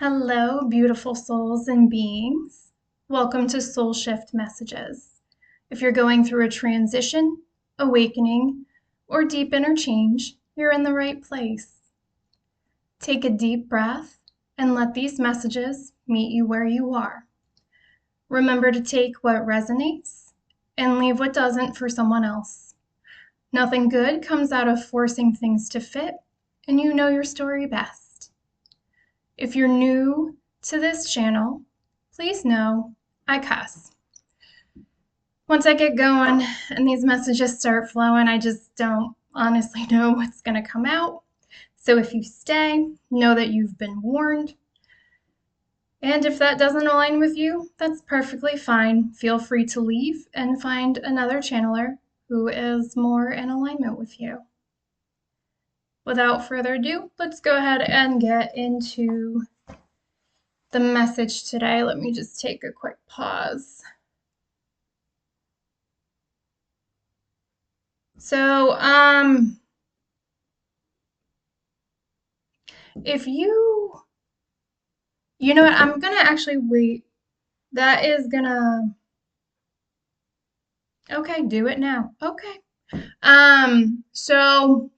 Hello, beautiful souls and beings. Welcome to Soul Shift Messages. If you're going through a transition, awakening, or deep inner change, you're in the right place. Take a deep breath and let these messages meet you where you are. Remember to take what resonates and leave what doesn't for someone else. Nothing good comes out of forcing things to fit, and you know your story best. If you're new to this channel, please know I cuss. Once I get going and these messages start flowing, I just don't honestly know what's going to come out. So if you stay, know that you've been warned. And if that doesn't align with you, that's perfectly fine. Feel free to leave and find another channeler who is more in alignment with you. Without further ado, let's go ahead and get into the message today. Let me just take a quick pause. So, if you know what, I'm gonna actually wait. That is gonna, okay, do it now. Okay. So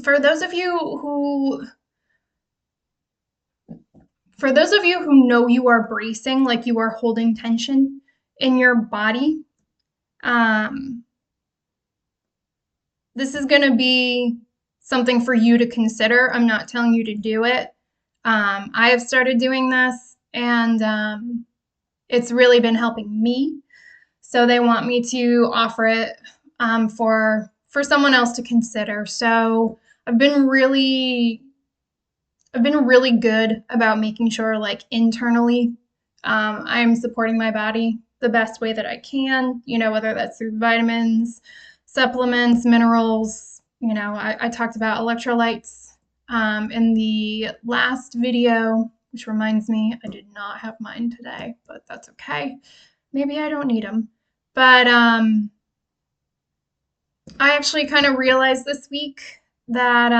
for those of you who know you are bracing, like you are holding tension in your body, this is gonna be something for you to consider. I'm not telling you to do it. I have started doing this, and it's really been helping me. So they want me to offer it for someone else to consider. So I've been really good about making sure, like, internally, I'm supporting my body the best way that I can. You know, whether that's through vitamins, supplements, minerals. You know, I talked about electrolytes in the last video, which reminds me, I did not have mine today, but that's okay. Maybe I don't need them. But I actually kind of realized this week that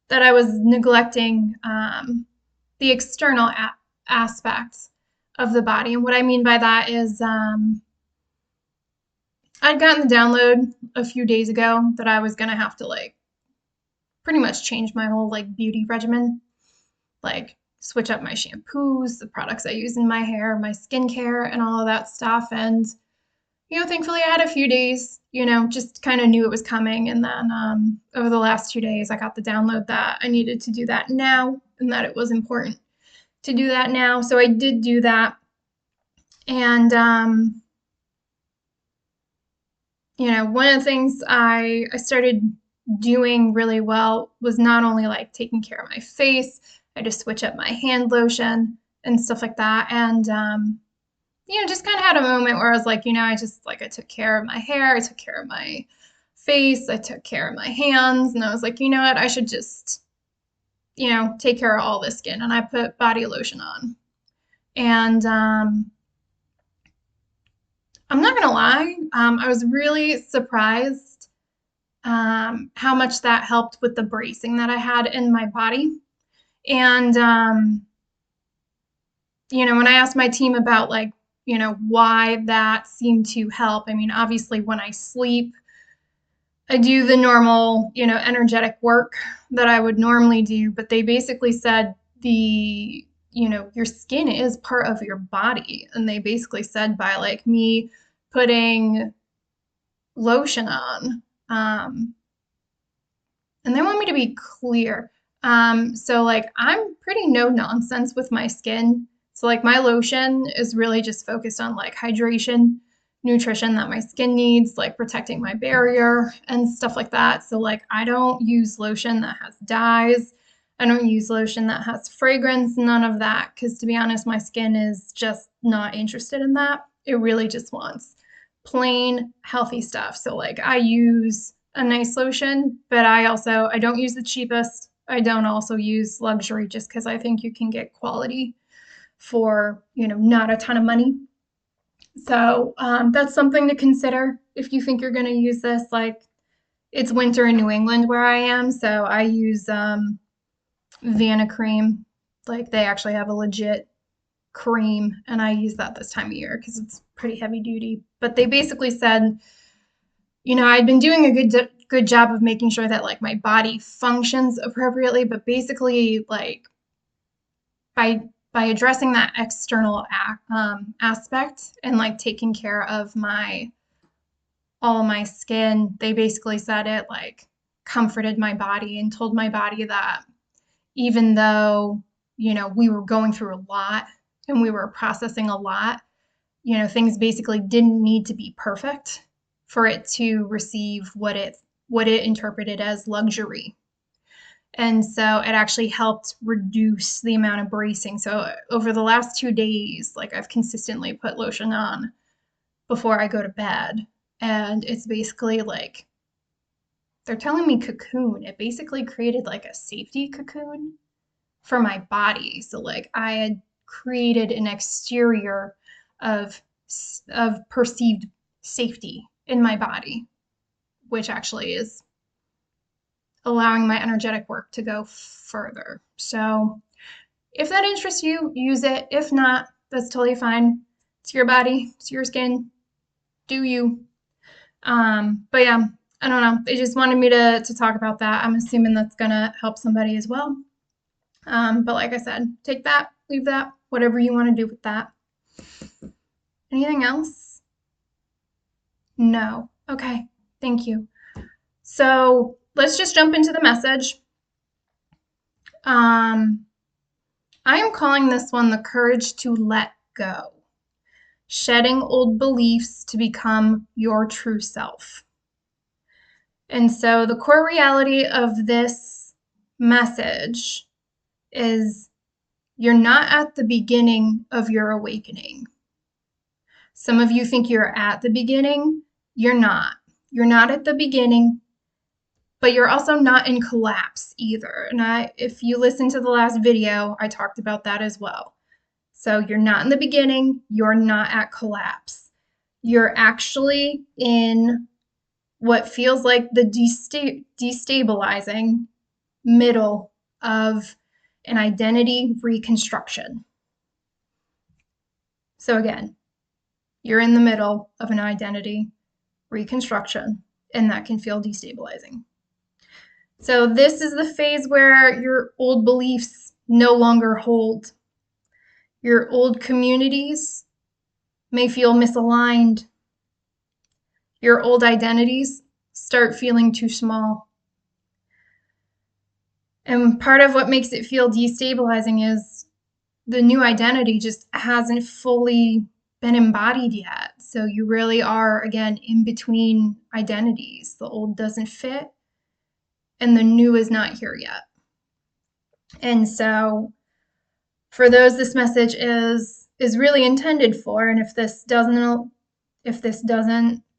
that I was neglecting the external aspects of the body. And what I mean by that is I'd gotten the download a few days ago that I was gonna have to, like, pretty much change my whole, like, beauty regimen, like switch up my shampoos, the products I use in my hair, my skincare, and all of that stuff. And you know, thankfully I had a few days, you know, just kind of knew it was coming. And then over the last 2 days, I got the download that I needed to do that now, and that it was important to do that now. So I did do that. And you know, one of the things I started doing really well was not only, like, taking care of my face. I just switch up my hand lotion and stuff like that. And you know, just kind of had a moment where I was like, you know, I took care of my hair, I took care of my face, I took care of my hands, and I was like, you know what, I should just, you know, take care of all this skin. And I put body lotion on. And I'm not gonna lie, I was really surprised how much that helped with the bracing that I had in my body. And you know, when I asked my team about, like, you know, why that seemed to help, I mean, obviously when I sleep, I do the normal, you know, energetic work that I would normally do, but they basically said you know, your skin is part of your body. And they basically said by, like, me putting lotion on, and they want me to be clear. So, like, I'm pretty no nonsense with my skin. So, like, my lotion is really just focused on, like, hydration, nutrition that my skin needs, like protecting my barrier and stuff like that. So, like, I don't use lotion that has dyes. I don't use lotion that has fragrance, none of that. Because to be honest, my skin is just not interested in that. It really just wants plain healthy stuff. So, like, I use a nice lotion, but I don't use the cheapest. I don't also use luxury, just because I think you can get quality for, you know, not a ton of money. So that's something to consider if you think you're going to use this. Like, it's winter in New England where I am, so I use Vanna cream. Like they actually have a legit cream, and I use that this time of year because it's pretty heavy duty. But they basically said, I'd been doing a good job of making sure that like my body functions appropriately, but basically like by addressing that external aspect and like taking care of all my skin, they basically said it like comforted my body and told my body that even though, we were going through a lot and we were processing a lot, things basically didn't need to be perfect for it to receive what it interpreted as luxury. And so it actually helped reduce the amount of bracing. So over the last 2 days, like I've consistently put lotion on before I go to bed. And it's basically like they're telling me cocoon. It basically created like a safety cocoon for my body. So like I had created an exterior of perceived safety in my body, which actually is allowing my energetic work to go further. So if that interests you, use it. If not, that's totally fine. It's your body, it's your skin. Do you? But yeah, I don't know. They just wanted me to talk about that. I'm assuming that's gonna help somebody as well. But like I said, take that, leave that, whatever you want to do with that. Anything else? No. Okay. Thank you. So let's just jump into the message. I am calling this one the courage to let go, shedding old beliefs to become your true self. And so the core reality of this message is you're not at the beginning of your awakening. Some of you think you're at the beginning. You're not. You're not at the beginning, but you're also not in collapse either. And if you listen to the last video, I talked about that as well. So you're not in the beginning. You're not at collapse. You're actually in what feels like the destabilizing middle of an identity reconstruction. So again, you're in the middle of an identity reconstruction, and that can feel destabilizing. So this is the phase where your old beliefs no longer hold. Your old communities may feel misaligned. Your old identities start feeling too small. And part of what makes it feel destabilizing is the new identity just hasn't fully been embodied yet. So you really are, again, in between identities. The old doesn't fit and the new is not here yet. And so for those this message is really intended for, and if this doesn't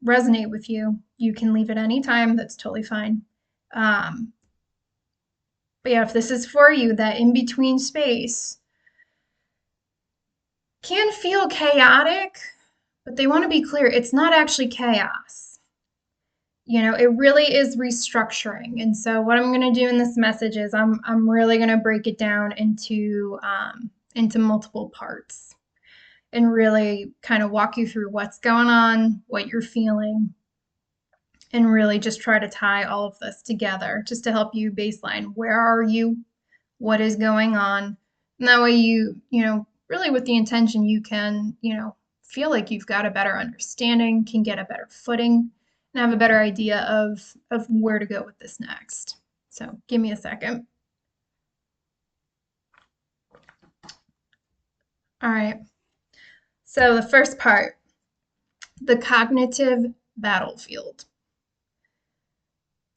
resonate with you, you can leave at any time. That's totally fine. But yeah, if this is for you, that in-between space can feel chaotic, but they want to be clear, it's not actually chaos. It really is restructuring. And so what I'm going to do in this message is I'm really going to break it down into multiple parts and really kind of walk you through what's going on, what you're feeling, and really just try to tie all of this together just to help you baseline. Where are you? What is going on? And that way you really with the intention you can, feel like you've got a better understanding, can get a better footing, and have a better idea of where to go with this next. So give me a second. All right. So the first part, the cognitive battlefield.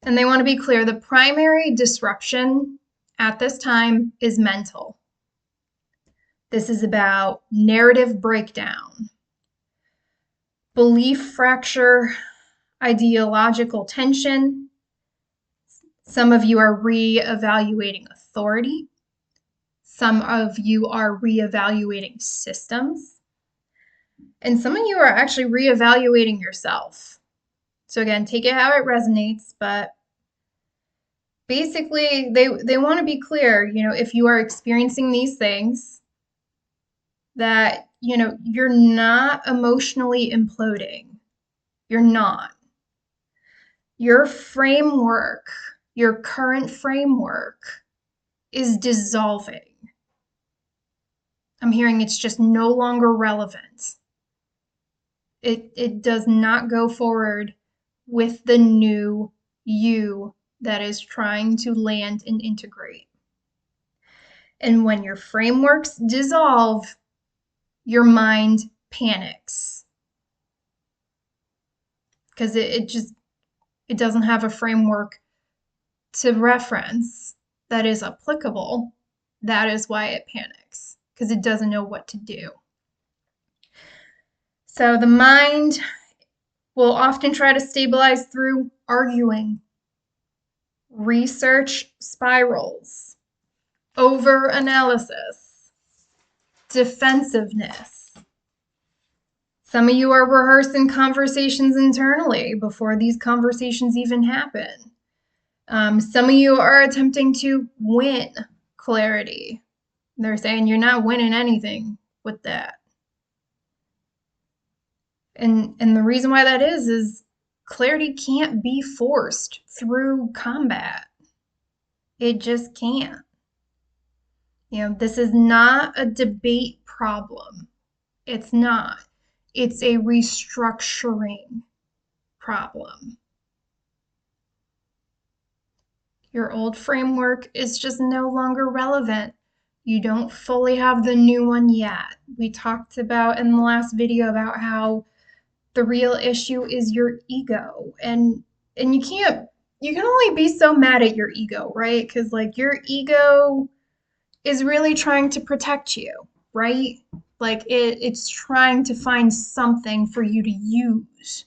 And they want to be clear, the primary disruption at this time is mental. This is about narrative breakdown, belief fracture, ideological tension. Some of you are reevaluating authority. Some of you are reevaluating systems. And some of you are actually reevaluating yourself. So again, take it how it resonates, but basically they want to be clear, if you are experiencing these things, that, you're not emotionally imploding. You're not. Your framework, your current framework is dissolving. I'm hearing it's just no longer relevant. It does not go forward with the new you that is trying to land and integrate. And when your frameworks dissolve, your mind panics because it doesn't have a framework to reference that is applicable. That is why it panics, because it doesn't know what to do. So the mind will often try to stabilize through arguing, research spirals, over-analysis, defensiveness. Some of you are rehearsing conversations internally before these conversations even happen. Some of you are attempting to win clarity. They're saying you're not winning anything with that. And the reason why that is clarity can't be forced through combat. It just can't. This is not a debate problem. It's not. It's a restructuring problem. Your old framework is just no longer relevant. You don't fully have the new one yet. We talked about in the last video about how the real issue is your ego. And you can only be so mad at your ego, right? Because your ego is really trying to protect you, right? It's trying to find something for you to use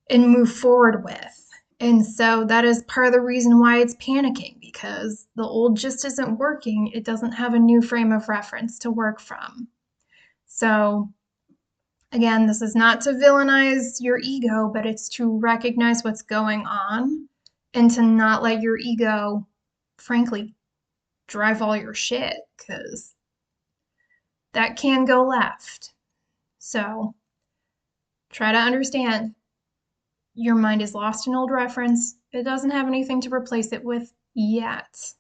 and move forward with. And so that is part of the reason why it's panicking, because the old just isn't working. It doesn't have a new frame of reference to work from. So again, this is not to villainize your ego, but it's to recognize what's going on and to not let your ego, frankly, drive all your shit, because that can go left. So try to understand your mind is lost in old reference. It doesn't have anything to replace it with yet.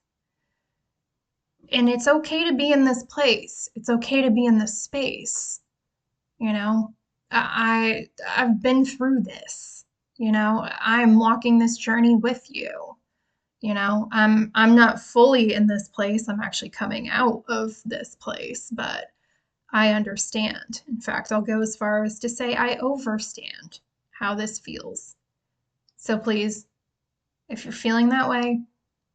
And it's okay to be in this place. It's okay to be in this space. I've been through this. I'm walking this journey with you. I'm not fully in this place. I'm actually coming out of this place, but I understand. In fact, I'll go as far as to say I overstand how this feels. So please, if you're feeling that way,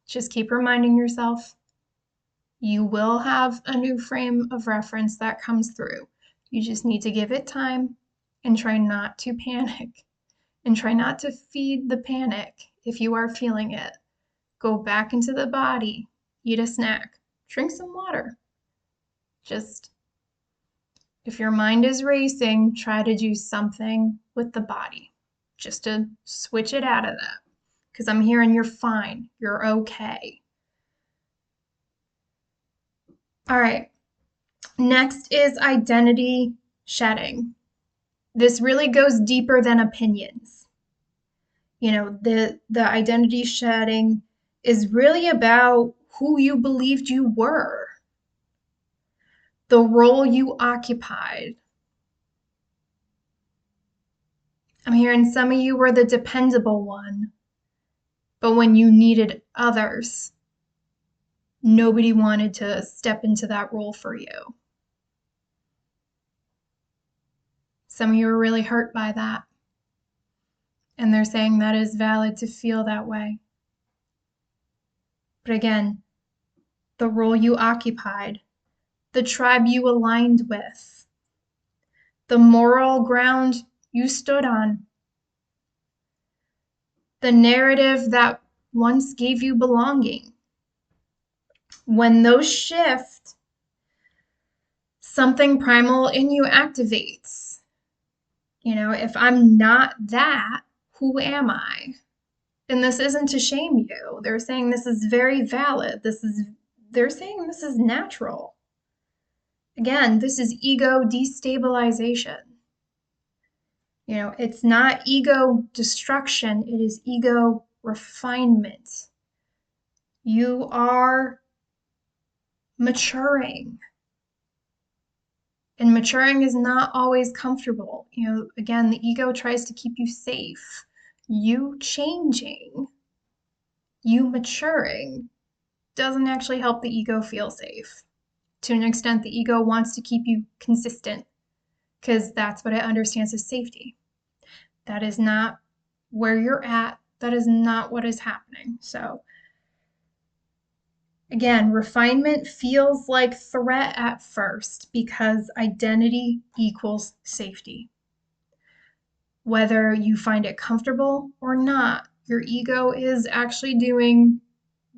just keep reminding yourself you will have a new frame of reference that comes through. You just need to give it time and try not to panic and try not to feed the panic if you are feeling it. Go back into the body, eat a snack, drink some water. Just, if your mind is racing, try to do something with the body just to switch it out of that. Because I'm hearing you're fine. You're okay. All right. Next is identity shedding. This really goes deeper than opinions. The identity shedding is really about who you believed you were, the role you occupied. I'm hearing some of you were the dependable one, but when you needed others, nobody wanted to step into that role for you. Some of you are really hurt by that, and they're saying that is valid to feel that way. But again, the role you occupied, the tribe you aligned with, the moral ground you stood on, the narrative that once gave you belonging. When those shift, something primal in you activates. If I'm not that, who am I? And this isn't to shame you. They're saying this is very valid. They're saying this is natural. Again, this is ego destabilization. It's not ego destruction, it is ego refinement. You are maturing. And maturing is not always comfortable. Again, the ego tries to keep you safe. You changing, you maturing, doesn't actually help the ego feel safe. To an extent, the ego wants to keep you consistent because that's what it understands as safety. That is not where you're at. That is not what is happening. So, again, refinement feels like threat at first because identity equals safety. Whether you find it comfortable or not, your ego is actually doing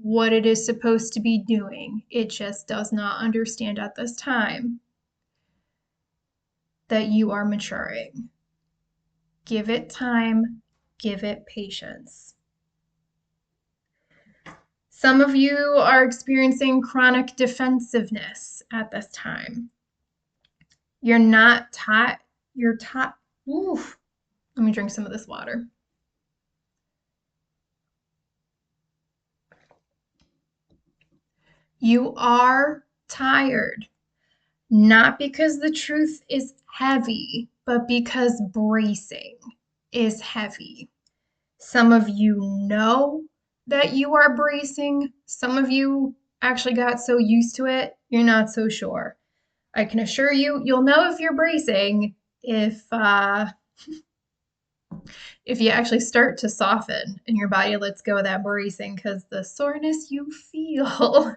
what it is supposed to be doing. It just does not understand at this time that you are maturing. Give it time, give it patience. Some of you are experiencing chronic defensiveness at this time. You're not taught, oof. Let me drink some of this water. You are tired, not because the truth is heavy, but because bracing is heavy. Some of you know that you are bracing. Some of you actually got so used to it, you're not so sure. I can assure you, you'll know if you're bracing if you actually start to soften and your body lets go of that bracing, because the soreness you feel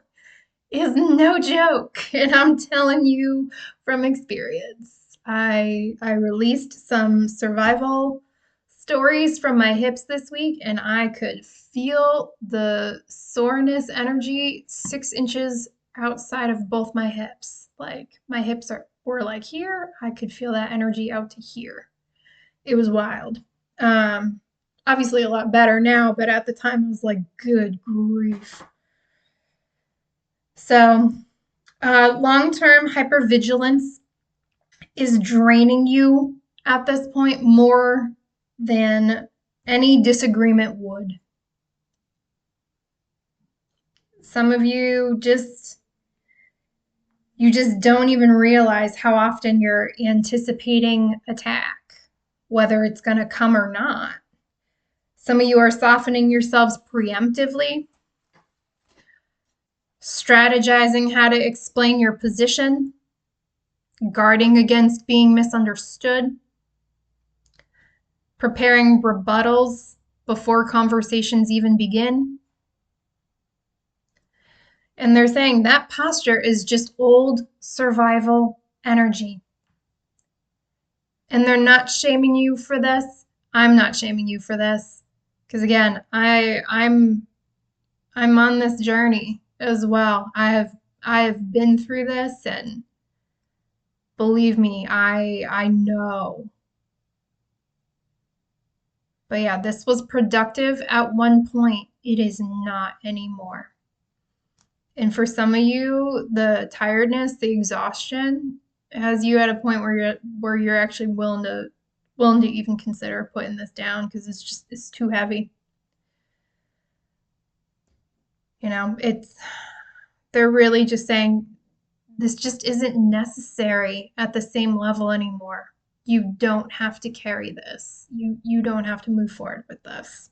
is no joke. And I'm telling you from experience. I released some survival stories from my hips this week, and I could feel the soreness energy 6 inches outside of both my hips. Like my hips were like here. I could feel that energy out to here. It was wild. Obviously a lot better now, but at the time I was like, good grief. So long-term hypervigilance is draining you at this point more than any disagreement would. Some of you just don't even realize how often you're anticipating attack, whether it's going to come or not. Some of you are softening yourselves preemptively, strategizing how to explain your position, guarding against being misunderstood, preparing rebuttals before conversations even begin. And they're saying that posture is just old survival energy. And they're not shaming you for this. I'm not shaming you for this. Because again, I'm on this journey as well. I have been through this, and believe me, I know. But yeah, this was productive at one point. It is not anymore. And for some of you, the tiredness, the exhaustion has you at a point where you're actually willing to even consider putting this down because it's too heavy. They're really just saying this just isn't necessary at the same level anymore. You don't have to carry this. You don't have to move forward with this.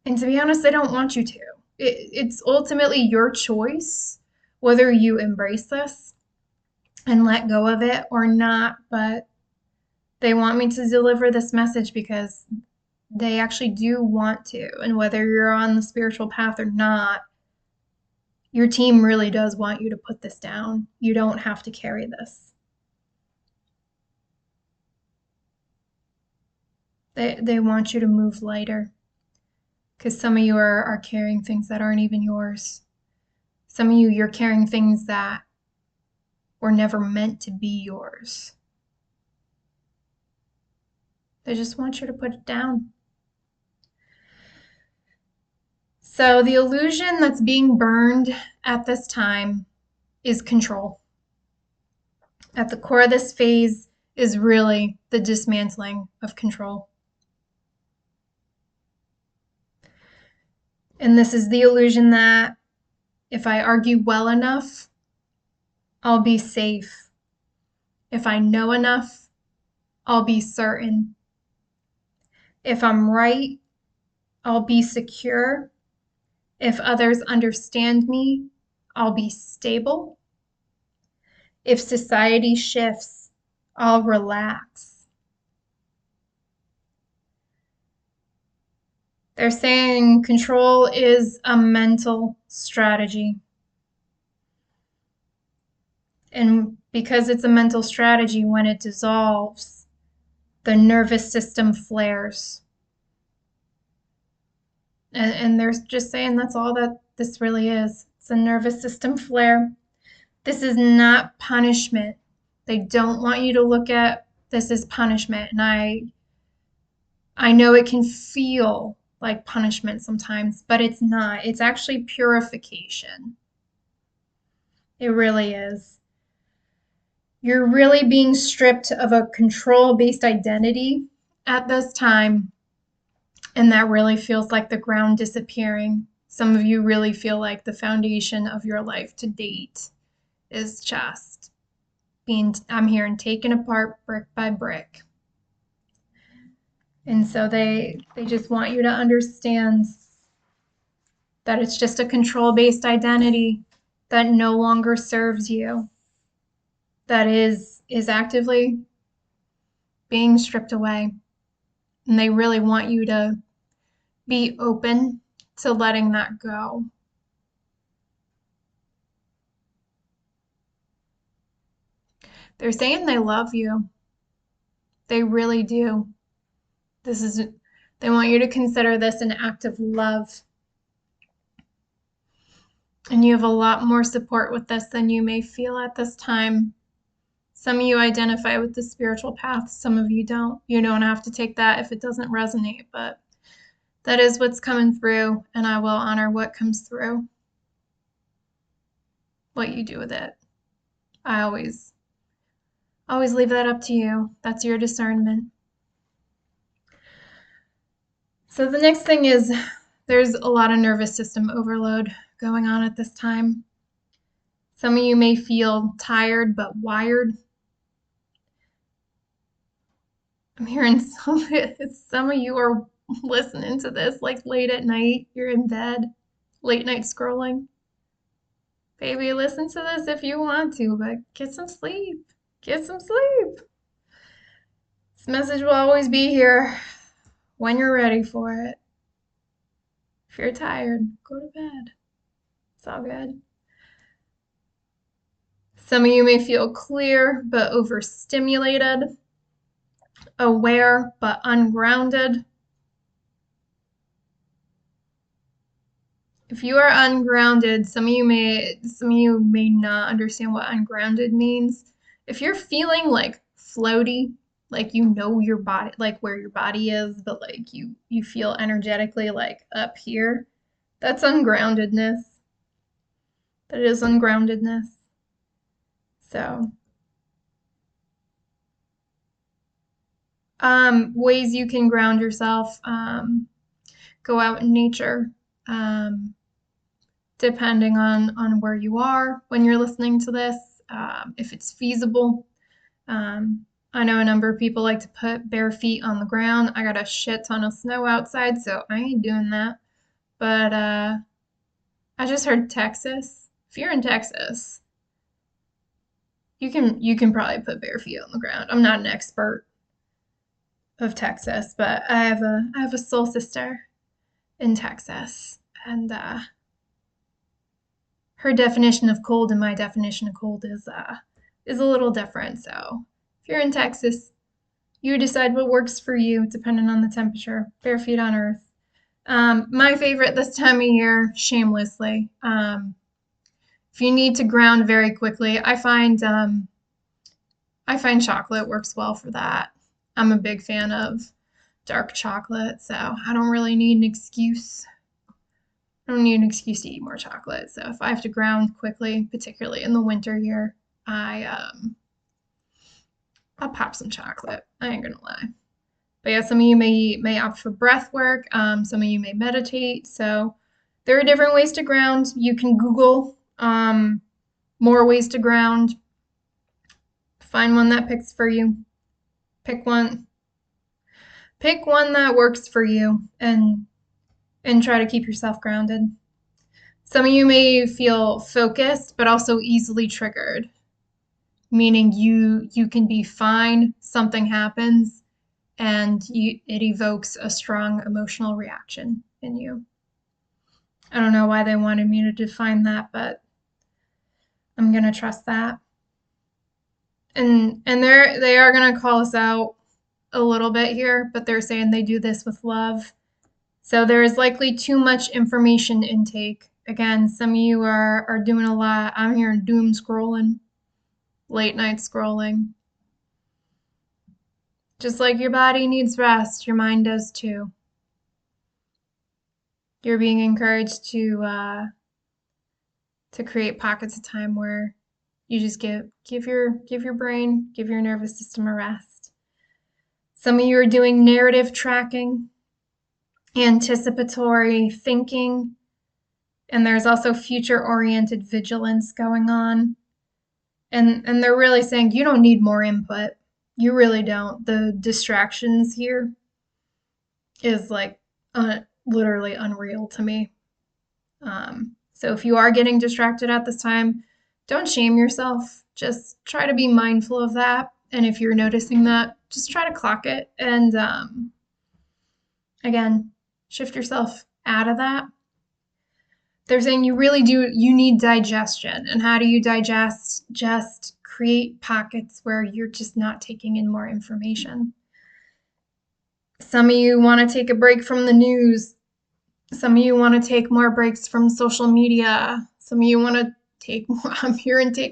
And to be honest, they don't want you to. It's ultimately your choice whether you embrace this and let go of it or not, but they want me to deliver this message because they actually do want to. And whether you're on the spiritual path or not, your team really does want you to put this down. You don't have to carry this. They want you to move lighter because some of you are carrying things that aren't even yours. Some of you're carrying things that were never meant to be yours. They just want you to put it down. So the illusion that's being burned at this time is control. At the core of this phase is really the dismantling of control. And this is the illusion that if I argue well enough, I'll be safe. If I know enough, I'll be certain. If I'm right, I'll be secure. If others understand me, I'll be stable. If society shifts, I'll relax. They're saying control is a mental strategy. And because it's a mental strategy, when it dissolves, the nervous system flares. And they're just saying that's all that this really is. It's a nervous system flare. This is not punishment. They don't want you to look at this as punishment. And I know it can feel like punishment sometimes, but it's not. It's actually purification. It really is. You're really being stripped of a control-based identity at this time, and that really feels like the ground disappearing. Some of you really feel like the foundation of your life to date is just I'm hearing taken apart brick by brick. And so they just want you to understand that it's just a control-based identity that no longer serves you, that is actively being stripped away. And they really want you to be open to letting that go. They're saying they love you. They really do. They want you to consider this an act of love. And you have a lot more support with this than you may feel at this time. Some of you identify with the spiritual path, some of you don't. You don't have to take that if it doesn't resonate, but that is what's coming through, and I will honor what comes through. What you do with it. I always leave that up to you. That's your discernment. So the next thing is there's a lot of nervous system overload going on at this time. Some of you may feel tired but wired. I'm hearing some of you are listening to this like late at night. You're in bed, late night scrolling. Baby, listen to this if you want to, but get some sleep. Get some sleep. This message will always be here when you're ready for it. If you're tired, go to bed. It's all good. Some of you may feel clear but overstimulated, aware but ungrounded. If you are ungrounded, some of you may not understand what ungrounded means. If you're feeling like floaty, like you know your body, like where your body is, but like you feel energetically like up here, that's ungroundedness. That is ungroundedness. So, ways you can ground yourself, go out in nature, depending on where you are when you're listening to this, if it's feasible. I know a number of people like to put bare feet on the ground. I got a shit ton of snow outside, so I ain't doing that. But I just heard Texas. If you're in Texas, you can probably put bare feet on the ground. I'm not an expert of Texas, but I have a soul sister in Texas, and her definition of cold and my definition of cold is a little different. So if you're in Texas, you decide what works for you, depending on the temperature. Bare feet on earth. My favorite this time of year, shamelessly. If you need to ground very quickly, I find chocolate works well for that. I'm a big fan of dark chocolate, so I don't really need an excuse. I don't need an excuse to eat more chocolate. So if I have to ground quickly, particularly in the winter here, I'll pop some chocolate. I ain't gonna lie. But yeah, some of you may opt for breath work. Some of you may meditate. So there are different ways to ground. You can Google more ways to ground. Find one that picks for you. Pick one. Pick one that works for you and try to keep yourself grounded. Some of you may feel focused, but also easily triggered, meaning you can be fine, something happens, and it evokes a strong emotional reaction in you. I don't know why they wanted me to define that, but I'm gonna trust that. And they are gonna call us out a little bit here, but they're saying they do this with love. So there is likely too much information intake. Again, some of you are doing a lot. I'm hearing doom scrolling, late night scrolling. Just like your body needs rest, your mind does too. You're being encouraged to create pockets of time where you just give your brain, give your nervous system a rest. Some of you are doing narrative tracking, anticipatory thinking, and there's also future-oriented vigilance going on. And they're really saying you don't need more input. You really don't. The distractions here is like literally unreal to me. So if you are getting distracted at this time, don't shame yourself. Just try to be mindful of that. And if you're noticing that, just try to clock it. And again, shift yourself out of that. They're saying you need digestion. And how do you digest? Just create pockets where you're just not taking in more information. Some of you want to take a break from the news. Some of you want to take more breaks from social media. Some of you want to take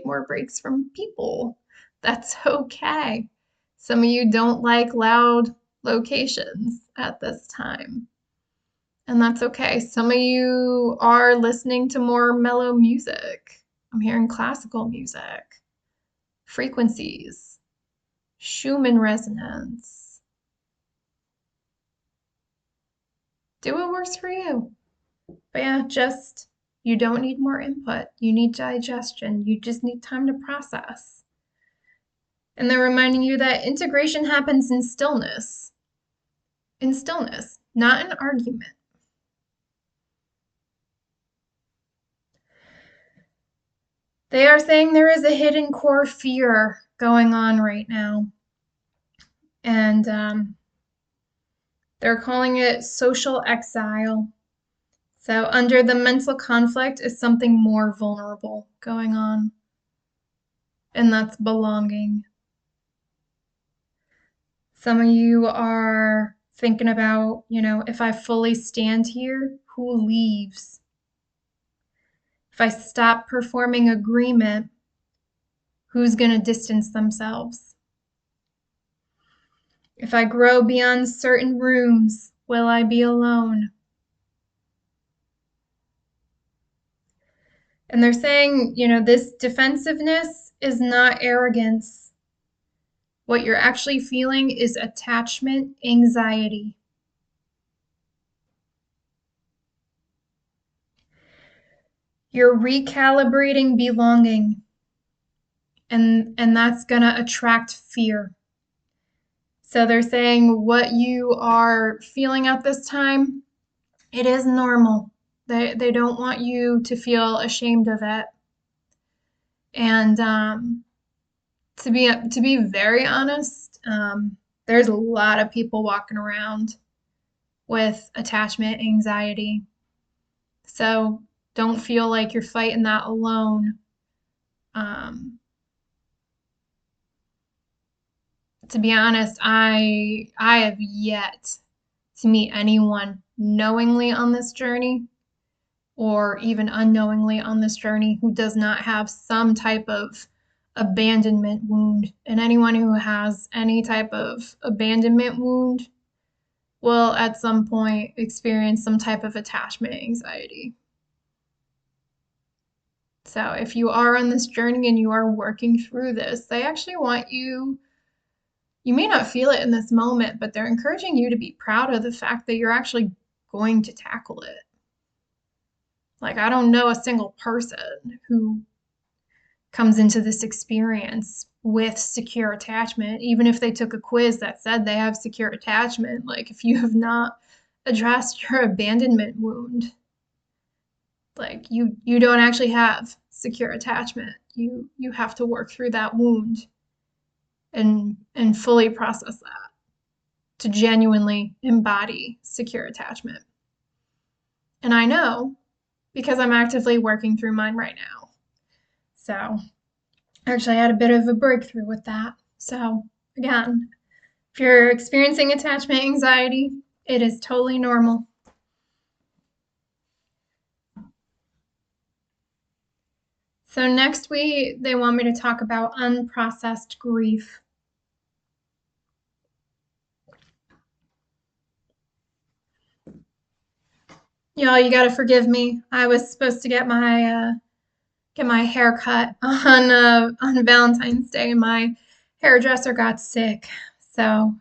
more breaks from people. That's okay. Some of you don't like loud locations at this time. And that's okay. Some of you are listening to more mellow music. I'm hearing classical music, frequencies, Schumann resonance. Do what works for you. But yeah, you don't need more input. You need digestion. You just need time to process. And they're reminding you that integration happens in stillness. In stillness, not in argument. They are saying there is a hidden core fear going on right now. And they're calling it social exile. So under the mental conflict is something more vulnerable going on. And that's belonging. Some of you are thinking about, if I fully stand here, who leaves? If I stop performing agreement, who's going to distance themselves? If I grow beyond certain rooms, will I be alone? And they're saying, this defensiveness is not arrogance. What you're actually feeling is attachment anxiety. You're recalibrating belonging, and that's going to attract fear. So they're saying what you are feeling at this time, it is normal. They don't want you to feel ashamed of it. And to be very honest, there's a lot of people walking around with attachment anxiety. So don't feel like you're fighting that alone. To be honest, I have yet to meet anyone knowingly on this journey or even unknowingly on this journey who does not have some type of abandonment wound. And anyone who has any type of abandonment wound, will at some point experience some type of attachment anxiety. So if you are on this journey and you are working through this, they actually want you, you may not feel it in this moment, but they're encouraging you to be proud of the fact that you're actually going to tackle it. Like, I don't know a single person who comes into this experience with secure attachment, even if they took a quiz that said they have secure attachment. Like, if you have not addressed your abandonment wound, like you don't actually have secure attachment. You have to work through that wound and fully process that to genuinely embody secure attachment. And I know because I'm actively working through mine right now. So actually I had a bit of a breakthrough with that. So again, if you're experiencing attachment anxiety, it is totally normal. So next they want me to talk about unprocessed grief. Y'all, you gotta forgive me. I was supposed to get my hair cut on Valentine's Day. My hairdresser got sick, so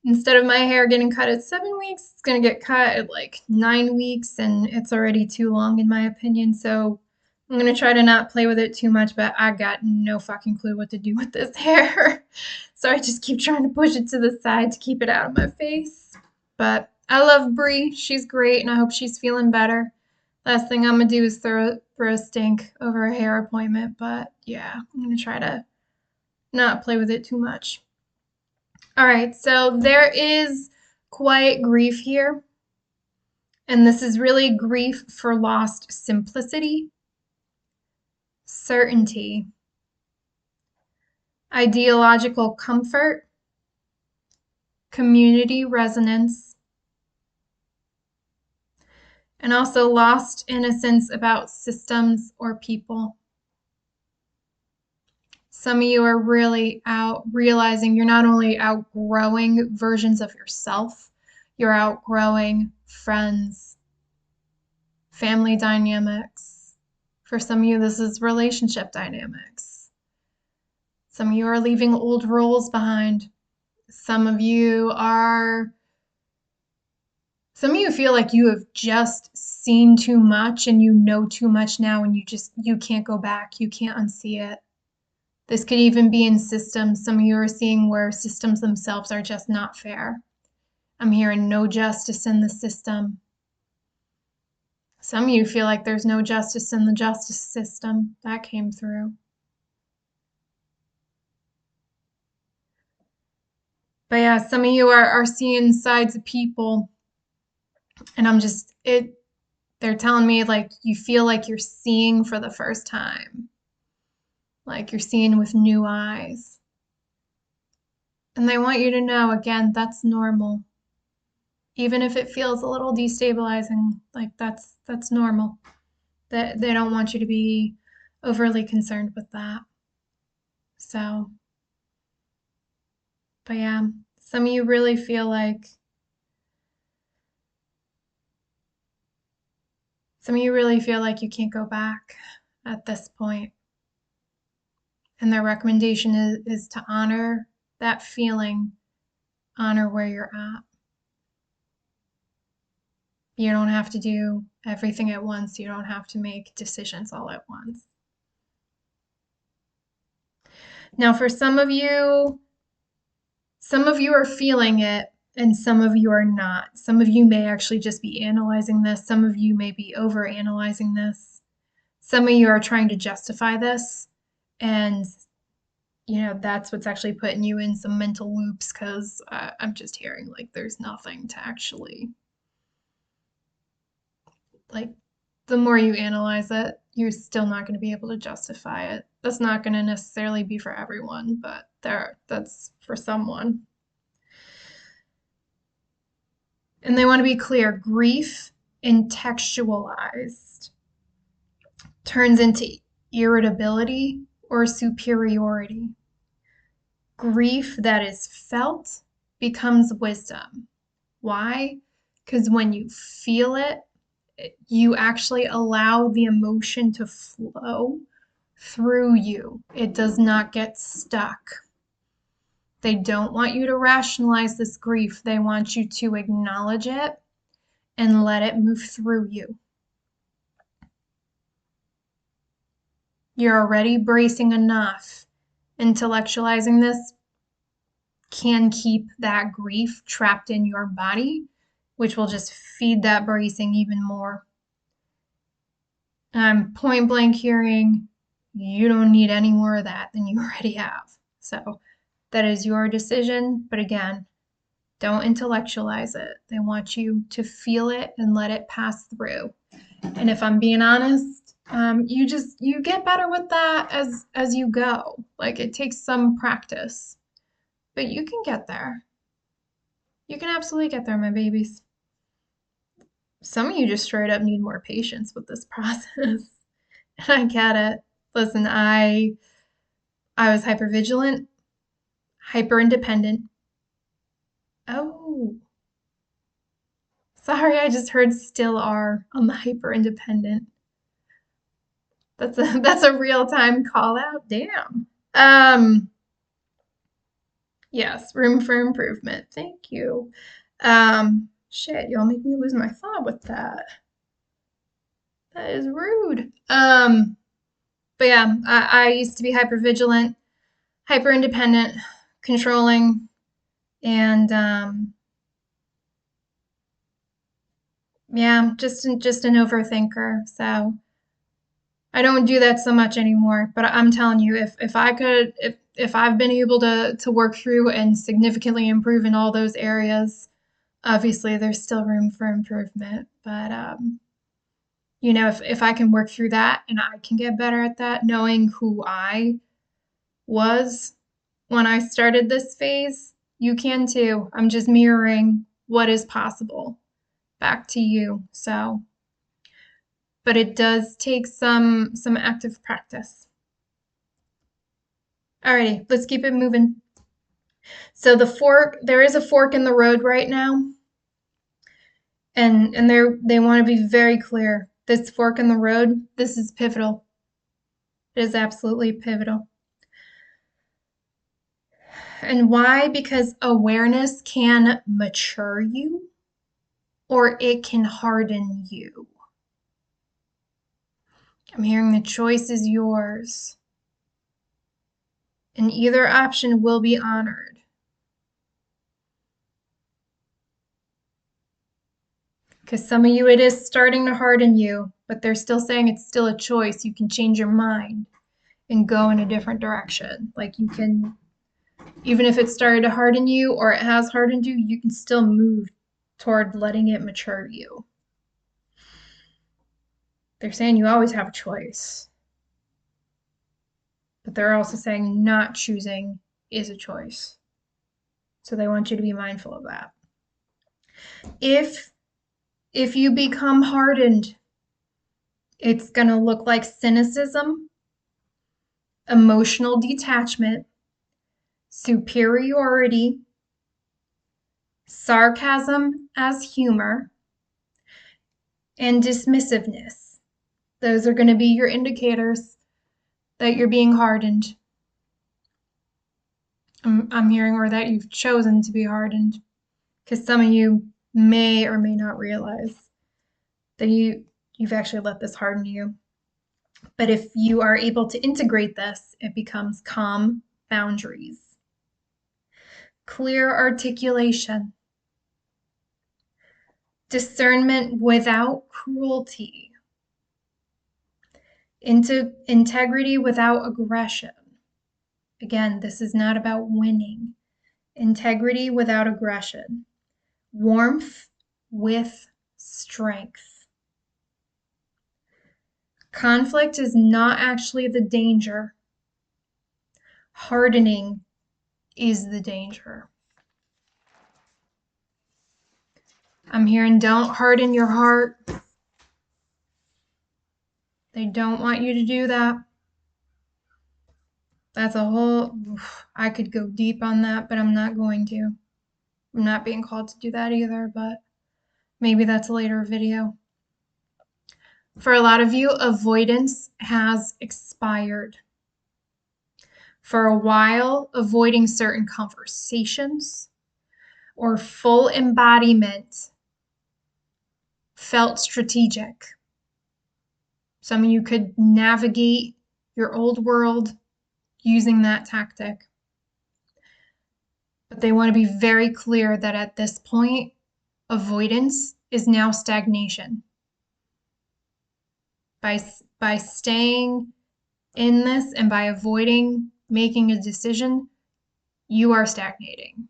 instead of my hair getting cut at 7 weeks, it's gonna get cut at like 9 weeks, and it's already too long in my opinion. So I'm gonna try to not play with it too much, but I got no fucking clue what to do with this hair. So I just keep trying to push it to the side to keep it out of my face. But I love Bree. She's great, and I hope she's feeling better. Last thing I'm gonna do is throw a stink over a hair appointment, but yeah, I'm gonna try to not play with it too much. All right, so there is quiet grief here, and this is really grief for lost simplicity, certainty, ideological comfort, community resonance, and also lost innocence about systems or people. Some of you are really out realizing you're not only outgrowing versions of yourself, you're outgrowing friends, family dynamics. For some of you, this is relationship dynamics. Some of you are leaving old roles behind. Some of you feel like you have just seen too much and you know too much now, and you can't go back. You can't unsee it. This could even be in systems. Some of you are seeing where systems themselves are just not fair. I'm hearing no justice in the system. Some of you feel like there's no justice in the justice system. That came through. But yeah, some of you are seeing sides of people, and they're telling me like you feel like you're seeing for the first time. Like you're seeing with new eyes. And they want you to know, again, that's normal. Even if it feels a little destabilizing, like that's normal. That they don't want you to be overly concerned with that. So, but yeah, some of you really feel like you can't go back at this point. And their recommendation is to honor that feeling, honor where you're at. You don't have to do everything at once. You don't have to make decisions all at once. Now, for some of you are feeling it and some of you are not. Some of you may actually just be analyzing this. Some of you may be over analyzing this. Some of you are trying to justify this, and that's what's actually putting you in some mental loops, because I'm just hearing like there's nothing to actually, like, the more you analyze it, you're still not going to be able to justify it. That's not going to necessarily be for everyone, but that's for someone. And they want to be clear, grief intextualized turns into irritability or superiority. Grief that is felt becomes wisdom. Why? Because when you feel it, you actually allow the emotion to flow through you. It does not get stuck. They don't want you to rationalize this grief. They want you to acknowledge it and let it move through you. You're already bracing enough. Intellectualizing this can keep that grief trapped in your body, which will just feed that bracing even more. I'm point blank hearing you don't need any more of that than you already have. So that is your decision. But again, don't intellectualize it. They want you to feel it and let it pass through. And if I'm being honest, you get better with that as you go. Like it takes some practice, but you can get there. You can absolutely get there, my babies. Some of you just straight up need more patience with this process. And I get it. Listen, I was hypervigilant, hyper independent. Oh, sorry, I just heard still are on the hyper independent. That's a real time call out. Damn. Yes, room for improvement. Thank you. Shit, y'all make me lose my thought with that. That is rude. But yeah, I used to be hyper vigilant, hyper independent, controlling, and yeah, just an overthinker. So I don't do that so much anymore. But I'm telling you, if I could, if I've been able to work through and significantly improve in all those areas, obviously there's still room for improvement. But you know, if I can work through that and I can get better at that, knowing who I was when I started this phase, you can too. I'm just mirroring what is possible back to you. So, but it does take some active practice. Alrighty, let's keep it moving. So there is a fork in the road right now. And they want to be very clear. This fork in the road, this is pivotal. It is absolutely pivotal. And why? Because awareness can mature you or it can harden you. I'm hearing the choice is yours. And either option will be honored. Because some of you, it is starting to harden you, but they're still saying it's still a choice. You can change your mind and go in a different direction. Like you can, even if it started to harden you or it has hardened you, you can still move toward letting it mature you. They're saying you always have a choice. But they're also saying not choosing is a choice. So they want you to be mindful of that. If you become hardened, it's going to look like cynicism, emotional detachment, superiority, sarcasm as humor, and dismissiveness. Those are going to be your indicators that you're being hardened. I'm hearing, or that you've chosen to be hardened, because some of you may or may not realize that you've actually let this harden you. But if you are able to integrate this, it becomes calm boundaries, clear articulation, discernment without cruelty, into integrity without aggression. Again, this is not about winning. Integrity without aggression. Warmth with strength. Conflict is not actually the danger. Hardening is the danger. I'm hearing don't harden your heart. They don't want you to do that. That's a whole, I could go deep on that, but I'm not going to. I'm not being called to do that either, but maybe that's a later video. For a lot of you, avoidance has expired. For a while, avoiding certain conversations or full embodiment felt strategic. Some of you could navigate your old world using that tactic. But they want to be very clear that at this point, avoidance is now stagnation. By staying in this and by avoiding making a decision, you are stagnating.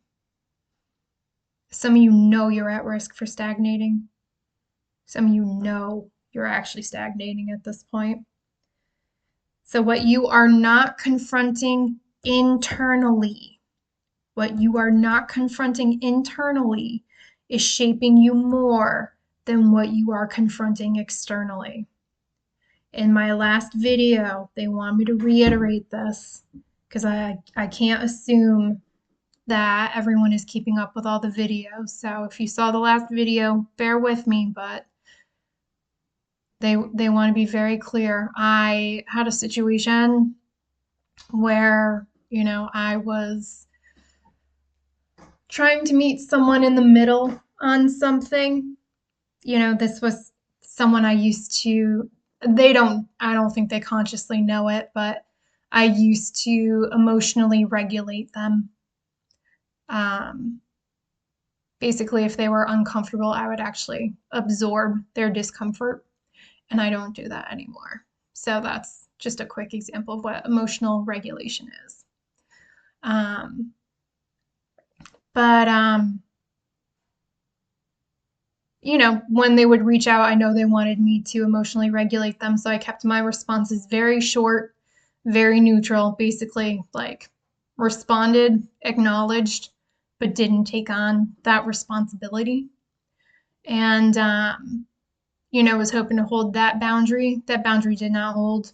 Some of you know you're at risk for stagnating. Some of you know you're actually stagnating at this point. So what you are not confronting internally, is shaping you more than what you are confronting externally. In my last video, they want me to reiterate this because I can't assume that everyone is keeping up with all the videos. So if you saw the last video, bear with me, but they want to be very clear. I had a situation where, I was trying to meet someone in the middle on something. This was someone I used to, I don't think they consciously know it, but I used to emotionally regulate them. Basically, if they were uncomfortable, I would actually absorb their discomfort, and I don't do that anymore. So that's just a quick example of what emotional regulation is. When they would reach out, I know they wanted me to emotionally regulate them, so I kept my responses very short, very neutral, basically like responded, acknowledged, but didn't take on that responsibility. And, was hoping to hold that boundary. That boundary did not hold.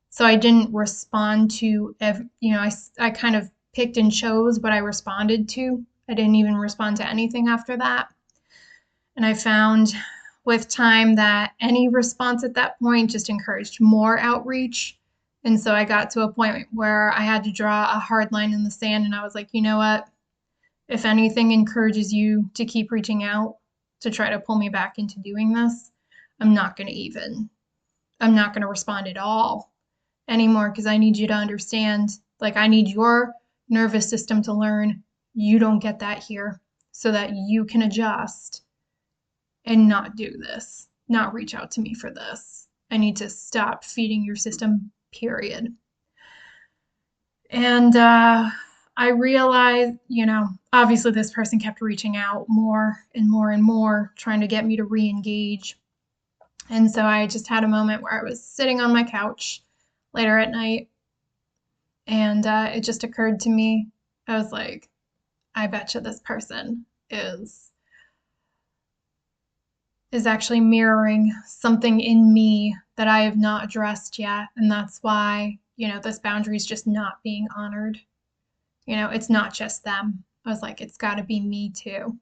So I didn't respond to, I kind of picked and chose what I responded to. I didn't even respond to anything after that. And I found with time that any response at that point just encouraged more outreach. And so I got to a point where I had to draw a hard line in the sand. And I was like, you know what? If anything encourages you to keep reaching out to try to pull me back into doing this, I'm not going to respond at all anymore, because I need you to understand, like, I need your nervous system to learn you don't get that here, so that you can adjust and not do this, not reach out to me for this. I need to stop feeding your system, period. And I realized, obviously this person kept reaching out more and more and more, trying to get me to re-engage. And so I just had a moment where I was sitting on my couch later at night, and it just occurred to me. I was like, I bet you this person is actually mirroring something in me that I have not addressed yet. And that's why, this boundary is just not being honored. It's not just them. I was like, it's got to be me too.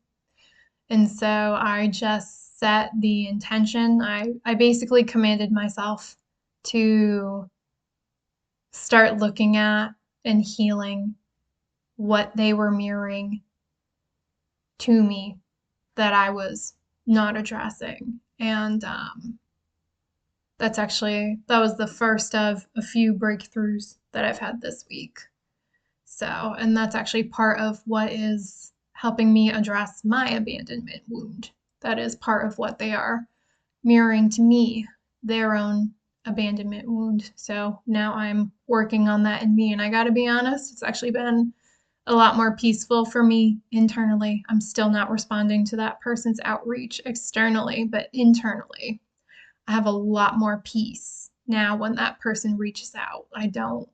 And so I just set the intention. I basically commanded myself to start looking at and healing what they were mirroring to me that I was not addressing. And that was the first of a few breakthroughs that I've had this week. So, and that's actually part of what is helping me address my abandonment wound. That is part of what they are mirroring to me, their own abandonment wound. So now I'm working on that in me. And I got to be honest, it's actually been a lot more peaceful for me internally. I'm still not responding to that person's outreach externally, but internally, I have a lot more peace now when that person reaches out. I don't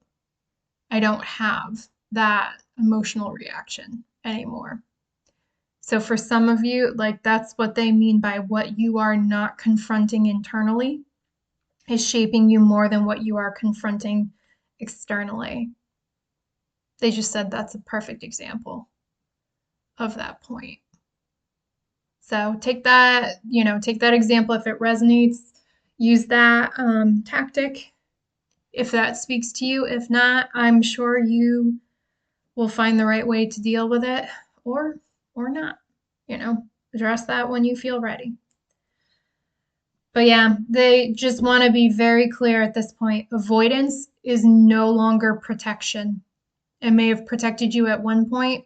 have that emotional reaction anymore. So for some of you, like, that's what they mean by what you are not confronting internally is shaping you more than what you are confronting externally. They just said that's a perfect example. of that point. So take that, take that example if it resonates. Use that tactic if that speaks to you. If not, I'm sure you will find the right way to deal with it, or not. Address that when you feel ready. But yeah, they just want to be very clear at this point. Avoidance is no longer protection. It may have protected you at one point,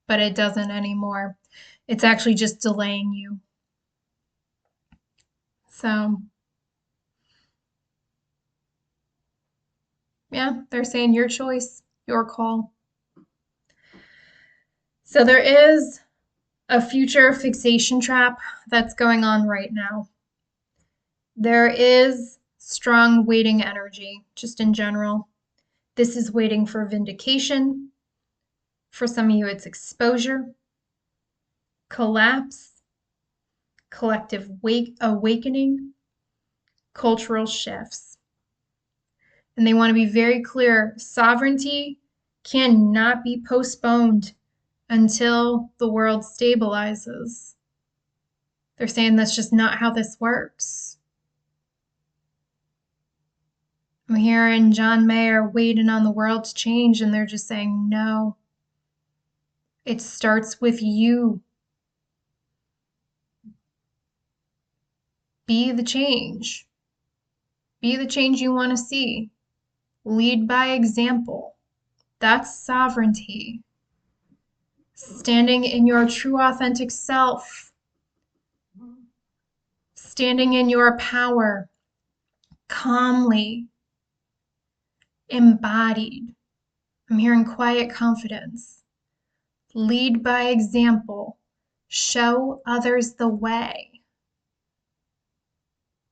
but it doesn't anymore. It's actually just delaying you. So, yeah, they're saying your choice, your call. So there is a future fixation trap that's going on right now. There is strong waiting energy, just in general. This is waiting for vindication. For some of you, it's exposure, collapse, collective awakening, cultural shifts. And they want to be very clear, sovereignty cannot be postponed until the world stabilizes. They're saying that's just not how this works. I'm hearing John Mayer waiting on the world to change, and they're just saying, no. It starts with you. Be the change. Be the change you want to see. Lead by example. That's sovereignty. Standing in your true authentic self. Standing in your power. Calmly. Embodied. I'm hearing quiet confidence. Lead by example. Show others the way.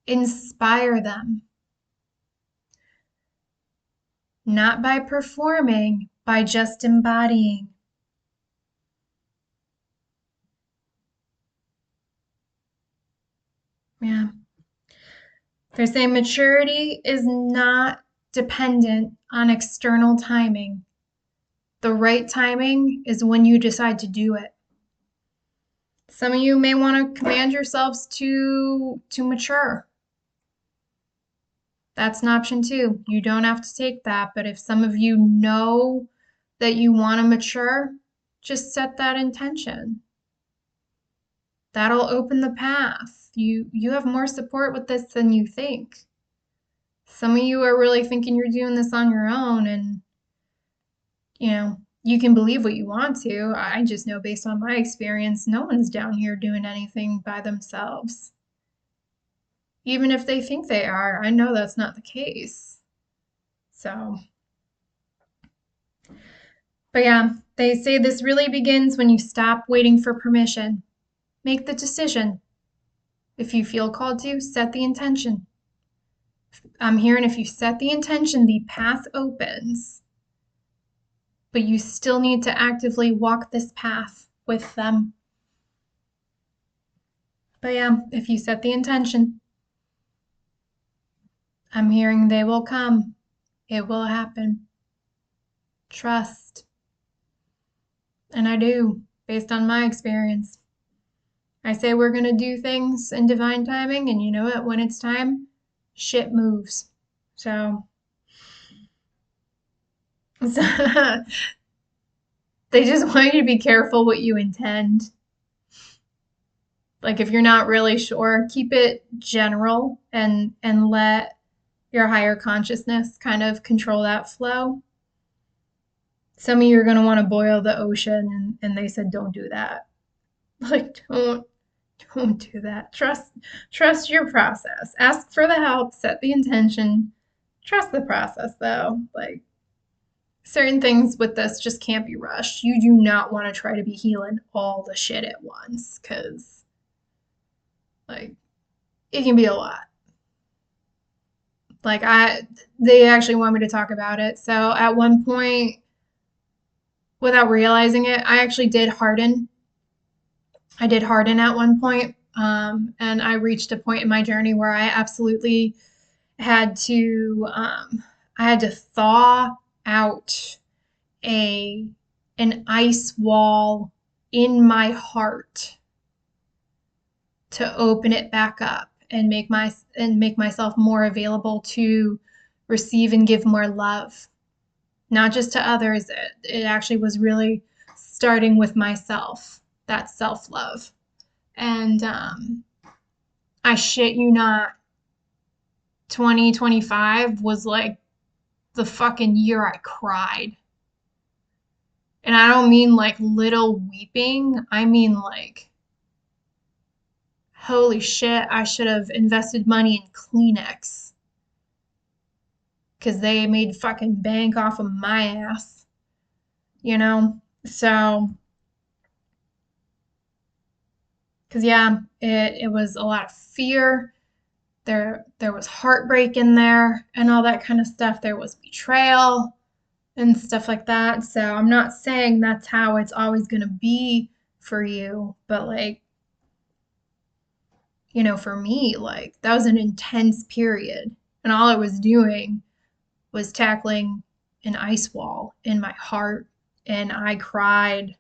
Inspire them. Not by performing, by just embodying. Yeah. They're saying maturity is not dependent on external timing. The right timing is when you decide to do it. Some of you may want to command yourselves to mature. That's an option too. You don't have to take that, but if some of you know that you want to mature, just set that intention. That'll open the path. You have more support with this than you think. Some of you are really thinking you're doing this on your own, and you can believe what you want to. I just know based on my experience, no one's down here doing anything by themselves. Even if they think they are, I know that's not the case. So, but yeah, they say this really begins when you stop waiting for permission. Make the decision. If you feel called to, set the intention. I'm hearing if you set the intention, the path opens. But you still need to actively walk this path with them. But yeah, if you set the intention, I'm hearing they will come. It will happen. Trust. And I do, based on my experience. I say we're going to do things in divine timing, and you know what? When it's time, shit moves. So they just want you to be careful what you intend. Like if you're not really sure, keep it general and let your higher consciousness kind of control that flow. Some of you are going to want to boil the ocean, and they said don't do that. Like don't do that. Trust your process. Ask for the help, set the intention. Trust the process though. Like certain things with this just can't be rushed. You do not want to try to be healing all the shit at once, because like it can be a lot. Like they actually want me to talk about it. So at one point, without realizing it, I actually did harden. I did harden at one point, and I reached a point in my journey where I absolutely had to thaw out an an ice wall in my heart to open it back up and make myself more available to receive and give more love, not just to others. It actually was really starting with myself, that self-love. And I shit you not, 2025 was like the fucking year I cried. And I don't mean like little weeping. I mean like, holy shit, I should have invested money in Kleenex. Because they made fucking bank off of my ass. You know? So, because yeah, it was a lot of fear. There was heartbreak in there and all that kind of stuff. There was betrayal and stuff like that. So I'm not saying that's how it's always going to be for you, but like, you know, for me, like that was an intense period, and all I was doing was tackling an ice wall in my heart. And I cried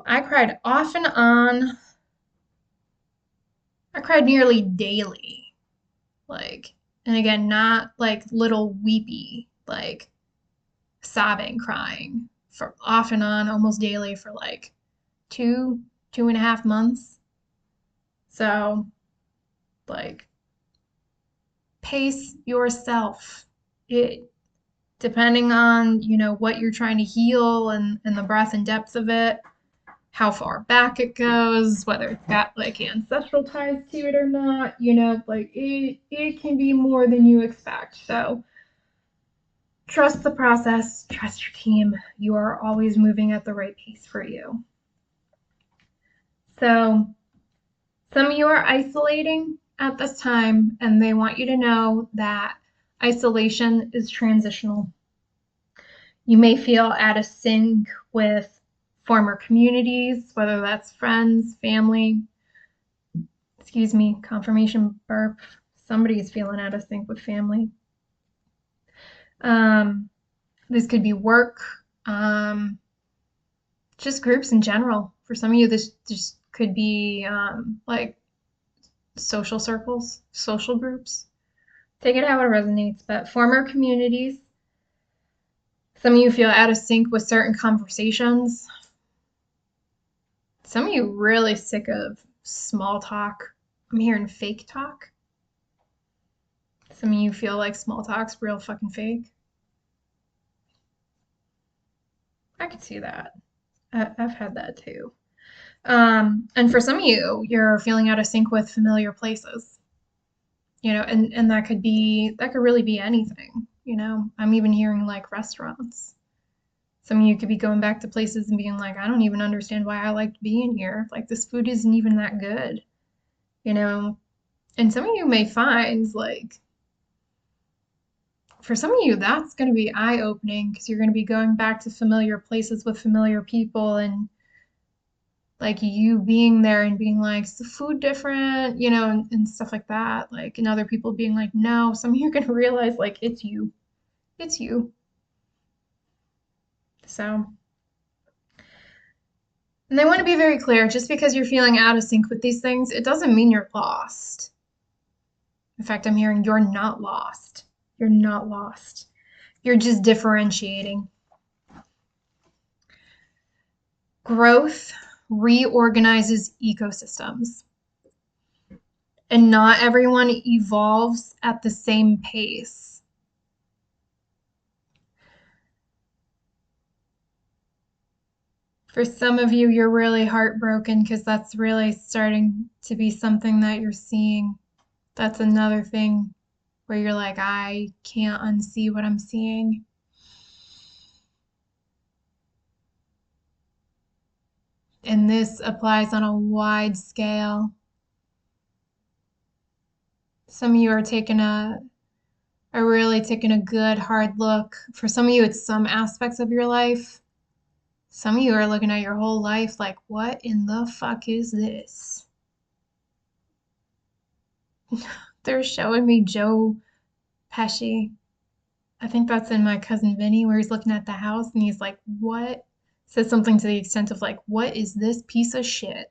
off and on. I cried nearly daily. Like, and again, not like little weepy, like sobbing, crying for off and on almost daily for like 2.5 months. So, like, pace yourself. It depending on, you know, what you're trying to heal and the breadth and depth of it, how far back it goes, whether it's got like ancestral ties to it or not, you know, like it can be more than you expect. So trust the process, trust your team. You are always moving at the right pace for you. So some of you are isolating at this time, and they want you to know that isolation is transitional. You may feel out of sync with former communities, whether that's friends, family. Excuse me, confirmation burp. Somebody's feeling out of sync with family. This could be work, just groups in general. For some of you, this just could be like social circles, social groups. Take it how it resonates, but former communities. Some of you feel out of sync with certain conversations. Some of you really sick of small talk. I'm hearing fake talk. Some of you feel like small talk's real fucking fake. I could see that. I've had that too. And for some of you, you're feeling out of sync with familiar places. You know, and that could really be anything. You know, I'm even hearing like restaurants. Some of you could be going back to places and being like, I don't even understand why I liked being here. Like, this food isn't even that good, you know? And some of you may find, like, for some of you, that's going to be eye-opening because you're going to be going back to familiar places with familiar people, and, like, you being there and being like, is the food different, you know, and stuff like that. Like, and other people being like, no. Some of you are going to realize, like, it's you. It's you. So... And they want to be very clear, just because you're feeling out of sync with these things, it doesn't mean you're lost. In fact, I'm hearing you're not lost. You're not lost. You're just differentiating. Growth reorganizes ecosystems. And not everyone evolves at the same pace. For some of you, you're really heartbroken because that's really starting to be something that you're seeing. That's another thing where you're like, I can't unsee what I'm seeing. And this applies on a wide scale. Some of you are really taking a good hard look. For some of you, it's some aspects of your life. Some of you are looking at your whole life like, what in the fuck is this? They're showing me Joe Pesci. I think that's in My Cousin Vinny, where he's looking at the house and he's like, what? Says something to the extent of like, what is this piece of shit?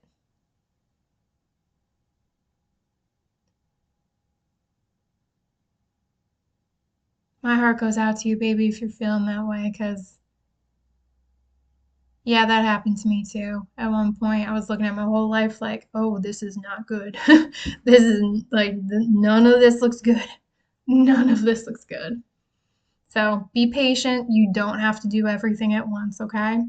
My heart goes out to you, baby, if you're feeling that way, because yeah, that happened to me too. At one point, I was looking at my whole life like, oh, this is not good. This is like, none of this looks good. None of this looks good. So be patient. You don't have to do everything at once, okay?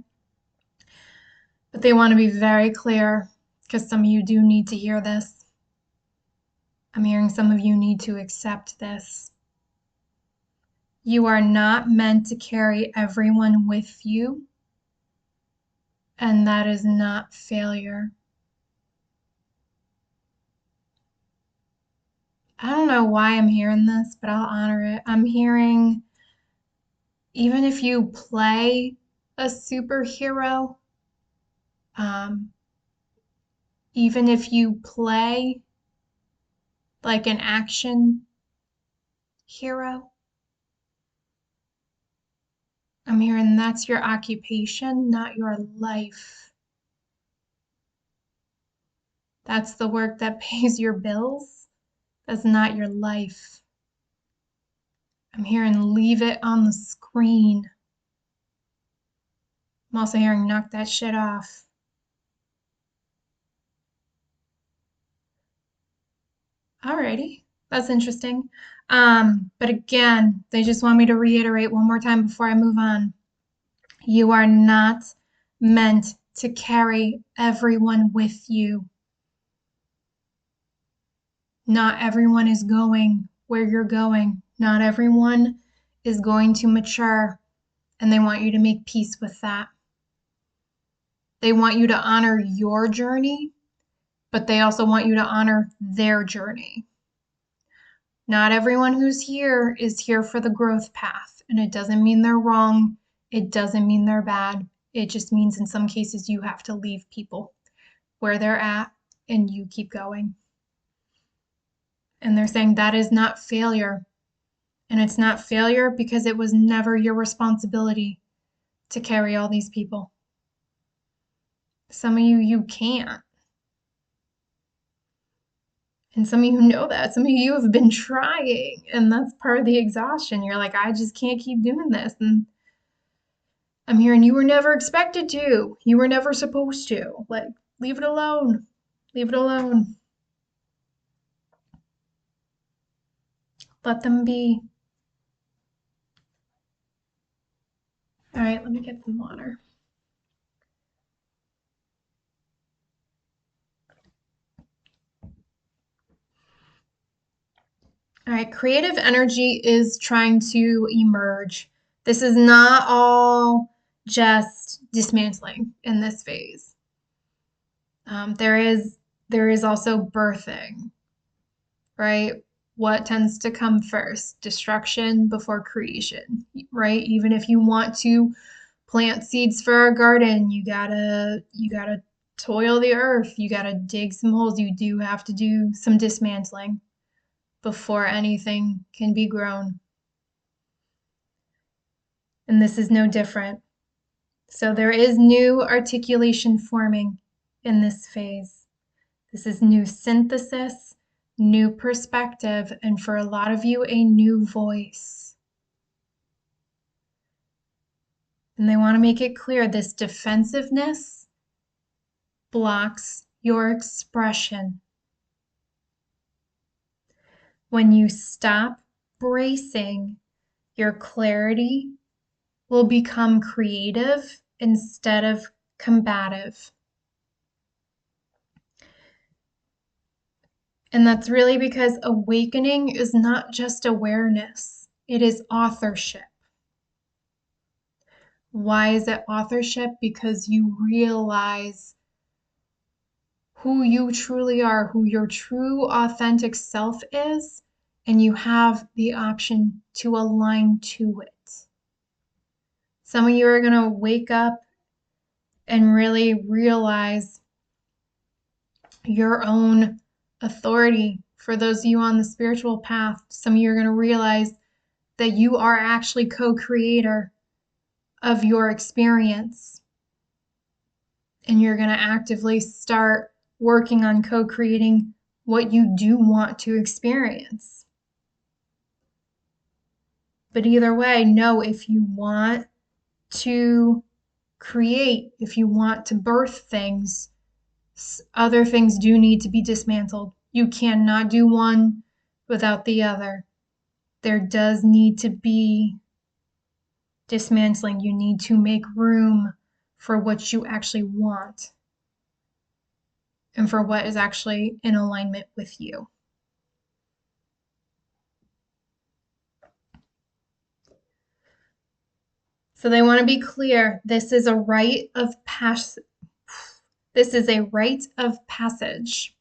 But they want to be very clear because some of you do need to hear this. I'm hearing some of you need to accept this. You are not meant to carry everyone with you, and that is not failure. I don't know why I'm hearing this, but I'll honor it. I'm hearing even if you play a superhero, um, even if you play like an action hero, I'm hearing that's your occupation, not your life. That's the work that pays your bills. That's not your life. I'm hearing leave it on the screen. I'm also hearing knock that shit off. Alrighty, that's interesting. But again, they just want me to reiterate one more time before I move on. You are not meant to carry everyone with you. Not everyone is going where you're going. Not everyone is going to mature, and they want you to make peace with that. They want you to honor your journey, but they also want you to honor their journey. Not everyone who's here is here for the growth path, and it doesn't mean they're wrong. It doesn't mean they're bad. It just means in some cases you have to leave people where they're at and you keep going. And they're saying that is not failure. And it's not failure because it was never your responsibility to carry all these people. Some of you can't. And some of you know that. Some of you have been trying, and that's part of the exhaustion. You're like, I just can't keep doing this. And I'm hearing you were never expected to. You were never supposed to. Like, leave it alone. Leave it alone. Let them be. All right, let me get some water. All right, creative energy is trying to emerge. This is not all just dismantling in this phase. There is also birthing, right? What tends to come first? Destruction before creation, right? Even if you want to plant seeds for a garden, you gotta toil the earth, you gotta dig some holes, you do have to do some dismantling before anything can be grown. And this is no different. So there is new articulation forming in this phase. This is new synthesis, new perspective, and for a lot of you, a new voice. And they want to make it clear this defensiveness blocks your expression. When you stop bracing, your clarity will become creative instead of combative. And that's really because awakening is not just awareness, it is authorship. Why is it authorship? Because you realize who you truly are, who your true authentic self is, and you have the option to align to it. Some of you are going to wake up and really realize your own authority. For those of you on the spiritual path, some of you are going to realize that you are actually co-creator of your experience. And you're going to actively start working on co-creating what you do want to experience. But either way, know if you want to create, if you want to birth things, other things do need to be dismantled. You cannot do one without the other. There does need to be dismantling. You need to make room for what you actually want and for what is actually in alignment with you. So they want to be clear. This is a rite of passage. This is a rite of passage.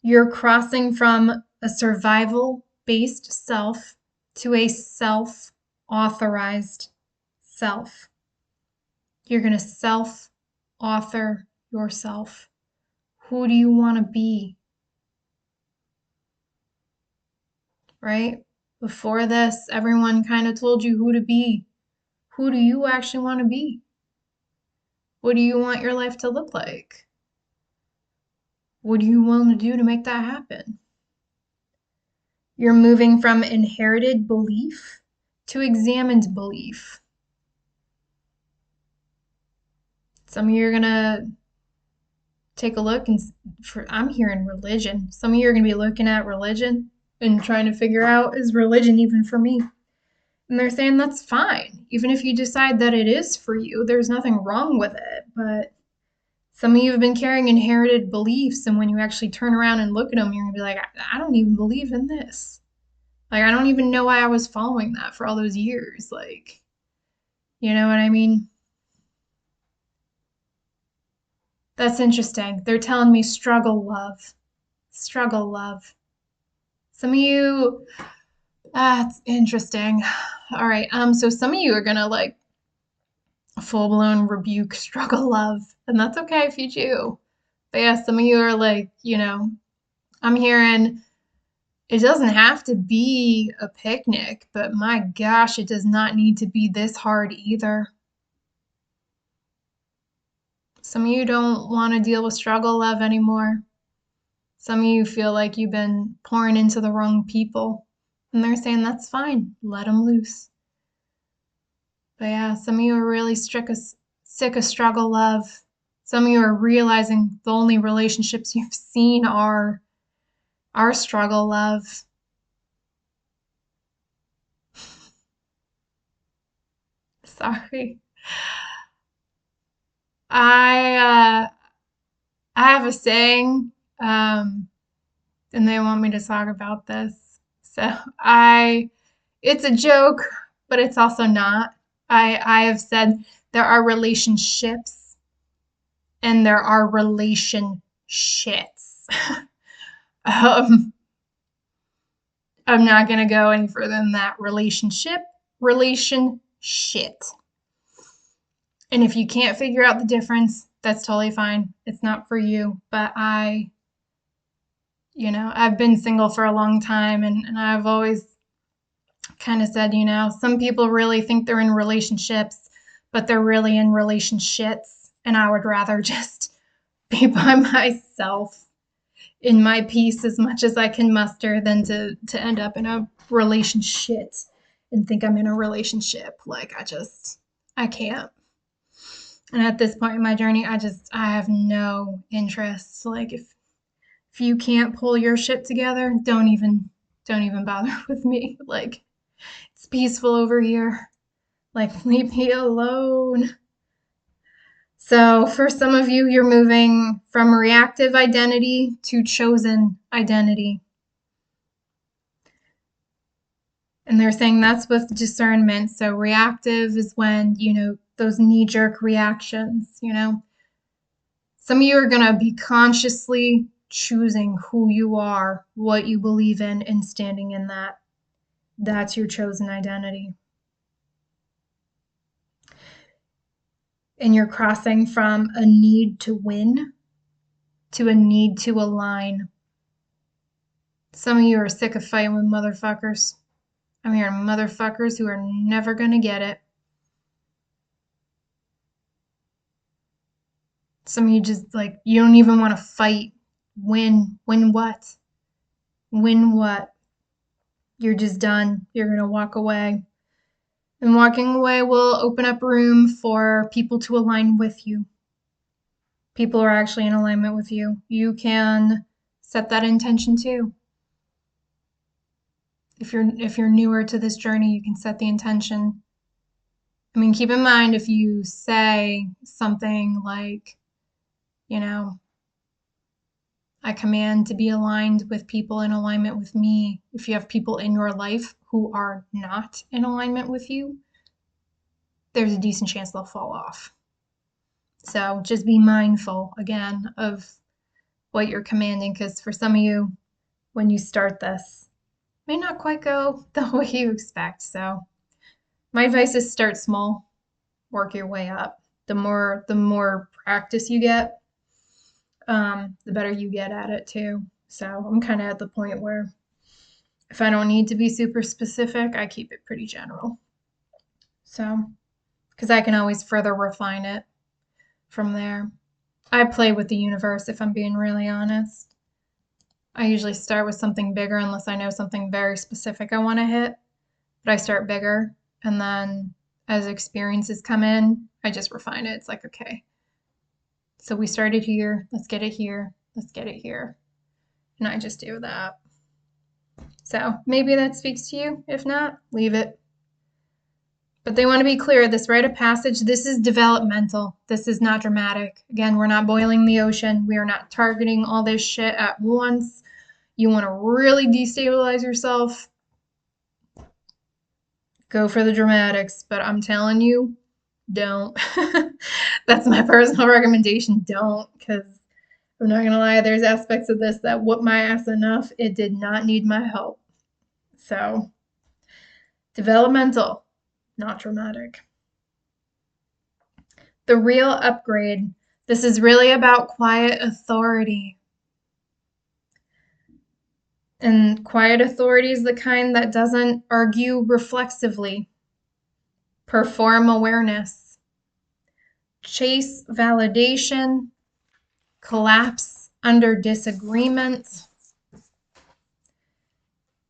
You're crossing from a survival-based self to a self-authorized self. You're going to self-author yourself. Who do you want to be? Right? Before this, everyone kind of told you who to be. Who do you actually want to be? What do you want your life to look like? What do you want to do to make that happen? You're moving from inherited belief to examined belief. Some of you are going to take a look and I'm hearing religion. Some of you are going to be looking at religion and trying to figure out, is religion even for me? And they're saying that's fine. Even if you decide that it is for you, there's nothing wrong with it. But some of you have been carrying inherited beliefs, and when you actually turn around and look at them, you're going to be like, I don't even believe in this. Like, I don't even know why I was following that for all those years. Like, you know what I mean? That's interesting. They're telling me struggle love. Struggle love. Some of you, that's interesting. All right. So some of you are gonna like full-blown rebuke struggle love, and that's okay if you do. But yeah, some of you are like, I'm hearing it doesn't have to be a picnic, but my gosh, it does not need to be this hard either. Some of you don't want to deal with struggle love anymore. Some of you feel like you've been pouring into the wrong people, and they're saying that's fine. Let them loose. But yeah, some of you are really sick of struggle love. Some of you are realizing the only relationships you've seen are struggle love. Sorry. I have a saying, and they want me to talk about this. So it's a joke, but it's also not. I have said there are relationships and there are relationships. I'm not going to go any further than that. Relation, shit. And if you can't figure out the difference, that's totally fine. It's not for you. But I've been single for a long time, and I've always kind of said, some people really think they're in relationships, but they're really in relationships. And I would rather just be by myself in my peace as much as I can muster than to end up in a relationship and think I'm in a relationship. Like, I can't. And at this point in my journey, I have no interest. Like, if you can't pull your shit together, don't even bother with me. Like, it's peaceful over here. Like, leave me alone. So for some of you, you're moving from reactive identity to chosen identity. And they're saying that's with discernment. So reactive is when, those knee-jerk reactions, Some of you are going to be consciously choosing who you are, what you believe in, and standing in that. That's your chosen identity. And you're crossing from a need to win to a need to align. Some of you are sick of fighting with motherfuckers. I'm hearing motherfuckers who are never going to get it. Some of you just like, you don't even want to fight. Win what? Win what? You're just done. You're going to walk away. And walking away will open up room for people to align with you. People are actually in alignment with you. You can set that intention too. If you're newer to this journey, you can set the intention. I mean, keep in mind if you say something like, I command to be aligned with people in alignment with me. If you have people in your life who are not in alignment with you, there's a decent chance they'll fall off. So just be mindful, again, of what you're commanding, because for some of you, when you start this, it may not quite go the way you expect. So my advice is start small, work your way up. The more practice you get, the better you get at it too. So I'm kind of at the point where if I don't need to be super specific, I keep it pretty general. So, because I can always further refine it from there. I play with the universe, if I'm being really honest. I usually start with something bigger unless I know something very specific I want to hit. But I start bigger, and then as experiences come in, I just refine it. It's like, okay, so we started here. Let's get it here. Let's get it here. And I just do that. So maybe that speaks to you. If not, leave it. But they want to be clear, this rite of passage, this is developmental. This is not dramatic. Again, we're not boiling the ocean. We are not targeting all this shit at once. You want to really destabilize yourself, go for the dramatics. But I'm telling you, don't. That's my personal recommendation. Don't, because I'm not going to lie, there's aspects of this that whoop my ass enough. It did not need my help. So, developmental, not dramatic. The real upgrade. This is really about quiet authority. And quiet authority is the kind that doesn't argue reflexively, perform awareness, chase validation, collapse under disagreement.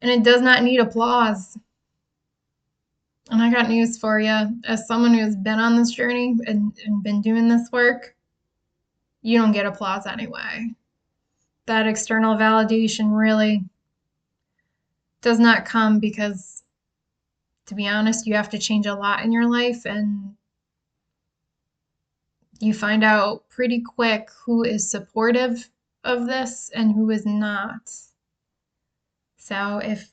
And it does not need applause. And I got news for you. As someone who has been on this journey and been doing this work, you don't get applause anyway. That external validation really does not come because, to be honest, you have to change a lot in your life, and you find out pretty quick who is supportive of this and who is not. So if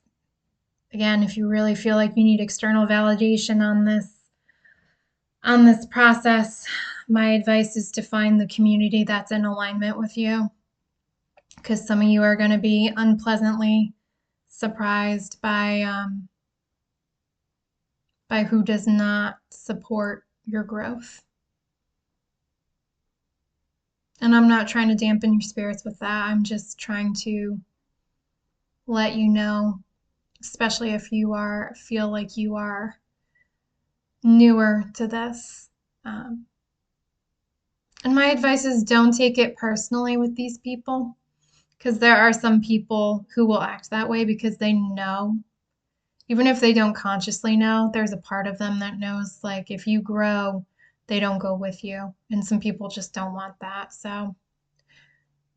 you really feel like you need external validation on this process, my advice is to find the community that's in alignment with you, because some of you are going to be unpleasantly surprised by who does not support your growth. And I'm not trying to dampen your spirits with that. I'm just trying to let you know, especially if you feel like you are newer to this. And my advice is don't take it personally with these people, because there are some people who will act that way because they know, even if they don't consciously know, there's a part of them that knows, like, if you grow, they don't go with you. And some people just don't want that. So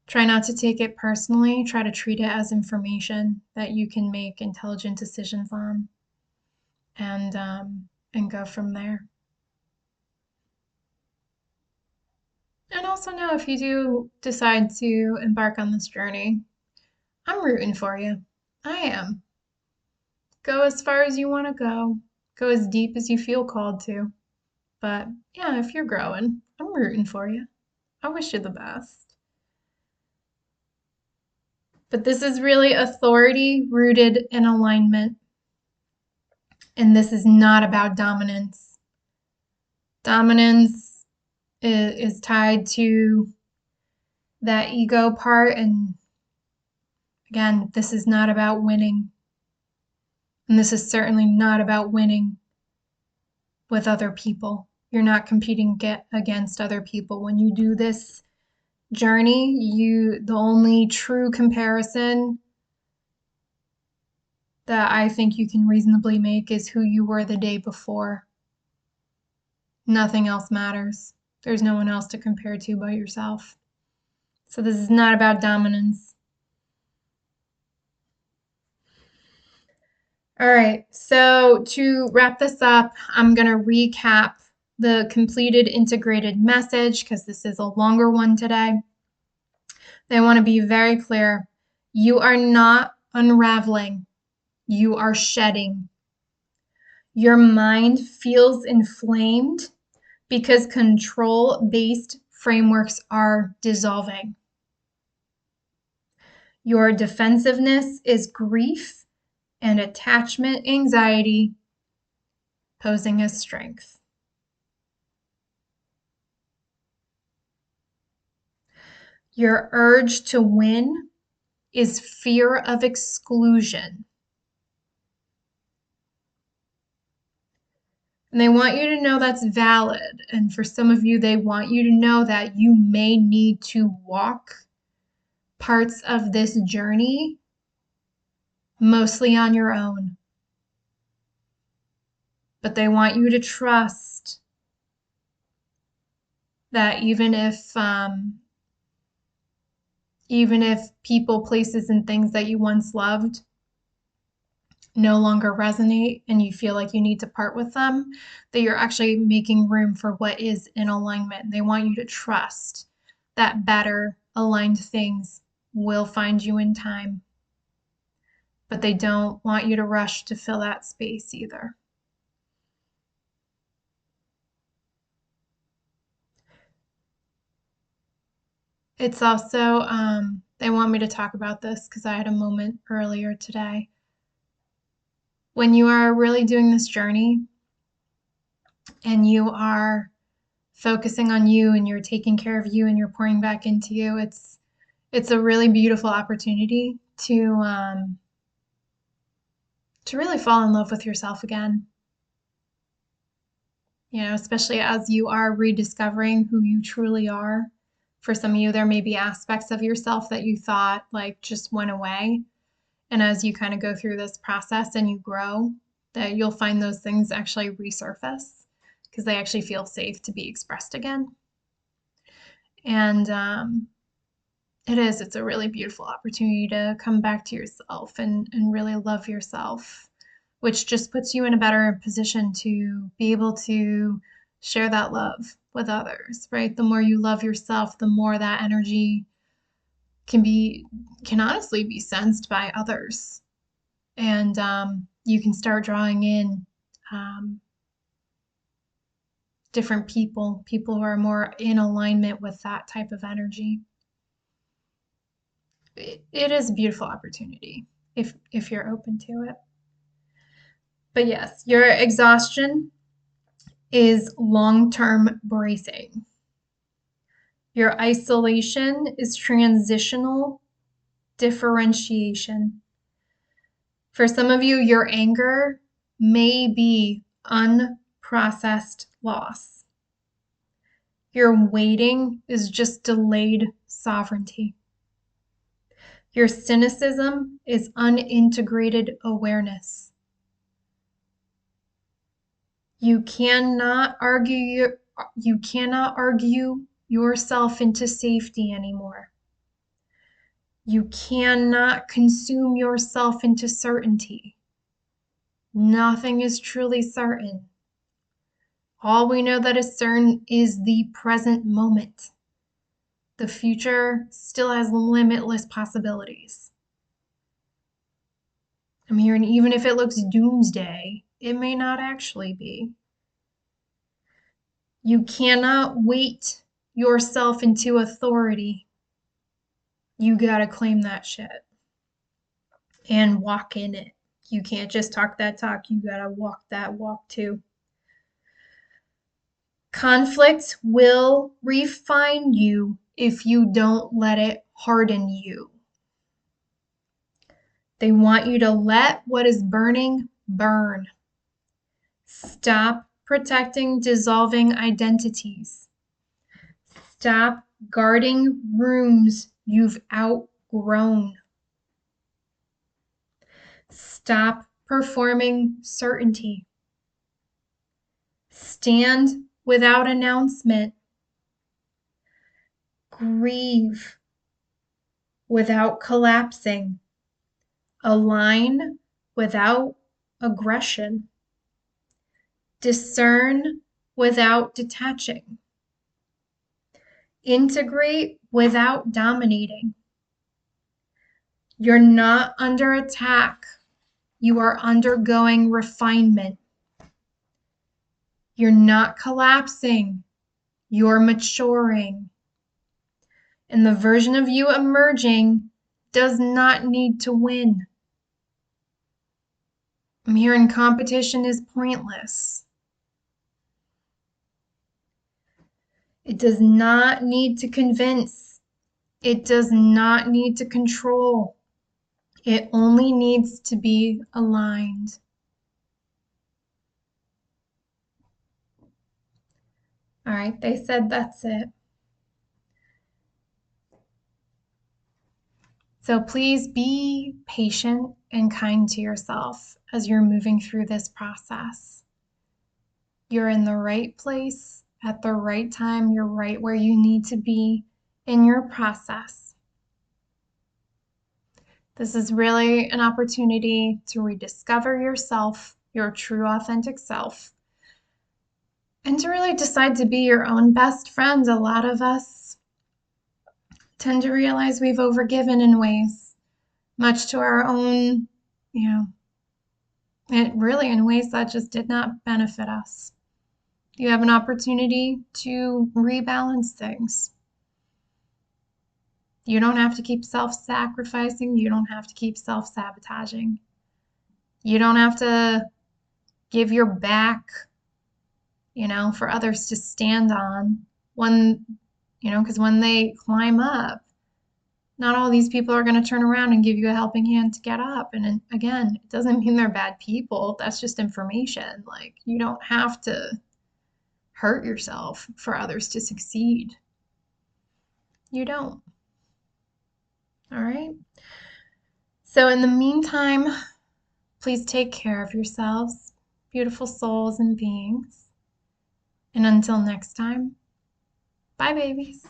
try not to take it personally. Try to treat it as information that you can make intelligent decisions on, and go from there. And also know, if you do decide to embark on this journey, I'm rooting for you. I am. Go as far as you want to go. Go as deep as you feel called to. But yeah, if you're growing, I'm rooting for you. I wish you the best. But this is really authority rooted in alignment. And this is not about dominance. Dominance is tied to that ego part. And again, this is not about winning. And this is certainly not about winning with other people. You're not competing against other people. When you do this journey, the only true comparison that I think you can reasonably make is who you were the day before. Nothing else matters. There's no one else to compare to but yourself. So this is not about dominance. All right, so to wrap this up, I'm going to recap the completed integrated message because this is a longer one today. I want to be very clear. You are not unraveling. You are shedding. Your mind feels inflamed because control-based frameworks are dissolving. Your defensiveness is grief and attachment anxiety posing as strength. Your urge to win is fear of exclusion. And they want you to know that's valid. And for some of you, they want you to know that you may need to walk parts of this journey mostly on your own. But they want you to trust that even if people, places, and things that you once loved no longer resonate and you feel like you need to part with them, that you're actually making room for what is in alignment. They want you to trust that better aligned things will find you in time. But they don't want you to rush to fill that space either. It's also, they want me to talk about this because I had a moment earlier today. When you are really doing this journey and you are focusing on you and you're taking care of you and you're pouring back into you, it's a really beautiful opportunity to really fall in love with yourself again. You know, especially as you are rediscovering who you truly are. For some of you, there may be aspects of yourself that you thought like just went away. And as you kind of go through this process and you grow, that you'll find those things actually resurface because they actually feel safe to be expressed again. And it's a really beautiful opportunity to come back to yourself and really love yourself, which just puts you in a better position to be able to share that love with others, right? The more you love yourself, the more that energy can honestly be sensed by others. And you can start drawing in different people who are more in alignment with that type of energy. It is a beautiful opportunity if you're open to it. But yes, your exhaustion is long-term bracing. Your isolation is transitional differentiation. For some of you, your anger may be unprocessed loss. Your waiting is just delayed sovereignty. Your cynicism is unintegrated awareness. You cannot argue yourself into safety anymore. You cannot consume yourself into certainty. Nothing is truly certain. All we know that is certain is the present moment. The future still has limitless possibilities. I'm hearing even if it looks doomsday, it may not actually be. You cannot weight yourself into authority. You gotta claim that shit and walk in it. You can't just talk that talk, you gotta walk that walk too. Conflict will refine you if you don't let it harden you. They want you to let what is burning burn. Stop protecting dissolving identities. Stop guarding rooms you've outgrown. Stop performing certainty. Stand without announcement. Grieve without collapsing. Align without aggression. Discern without detaching. Integrate without dominating. You're not under attack. You are undergoing refinement. You're not collapsing. You're maturing. And the version of you emerging does not need to win. I'm hearing competition is pointless. It does not need to convince. It does not need to control. It only needs to be aligned. All right, they said that's it. So please be patient and kind to yourself as you're moving through this process. You're in the right place at the right time. You're right where you need to be in your process. This is really an opportunity to rediscover yourself, your true authentic self, and to really decide to be your own best friend. A lot of us tend to realize we've overgiven in ways, much to our own, in ways that just did not benefit us. You have an opportunity to rebalance things. You don't have to keep self-sacrificing. You don't have to keep self-sabotaging. You don't have to give your back, for others to stand on because when they climb up, not all these people are going to turn around and give you a helping hand to get up. And again, it doesn't mean they're bad people. That's just information. Like, you don't have to hurt yourself for others to succeed. You don't. All right. So in the meantime, please take care of yourselves, beautiful souls and beings. And until next time, bye, babies.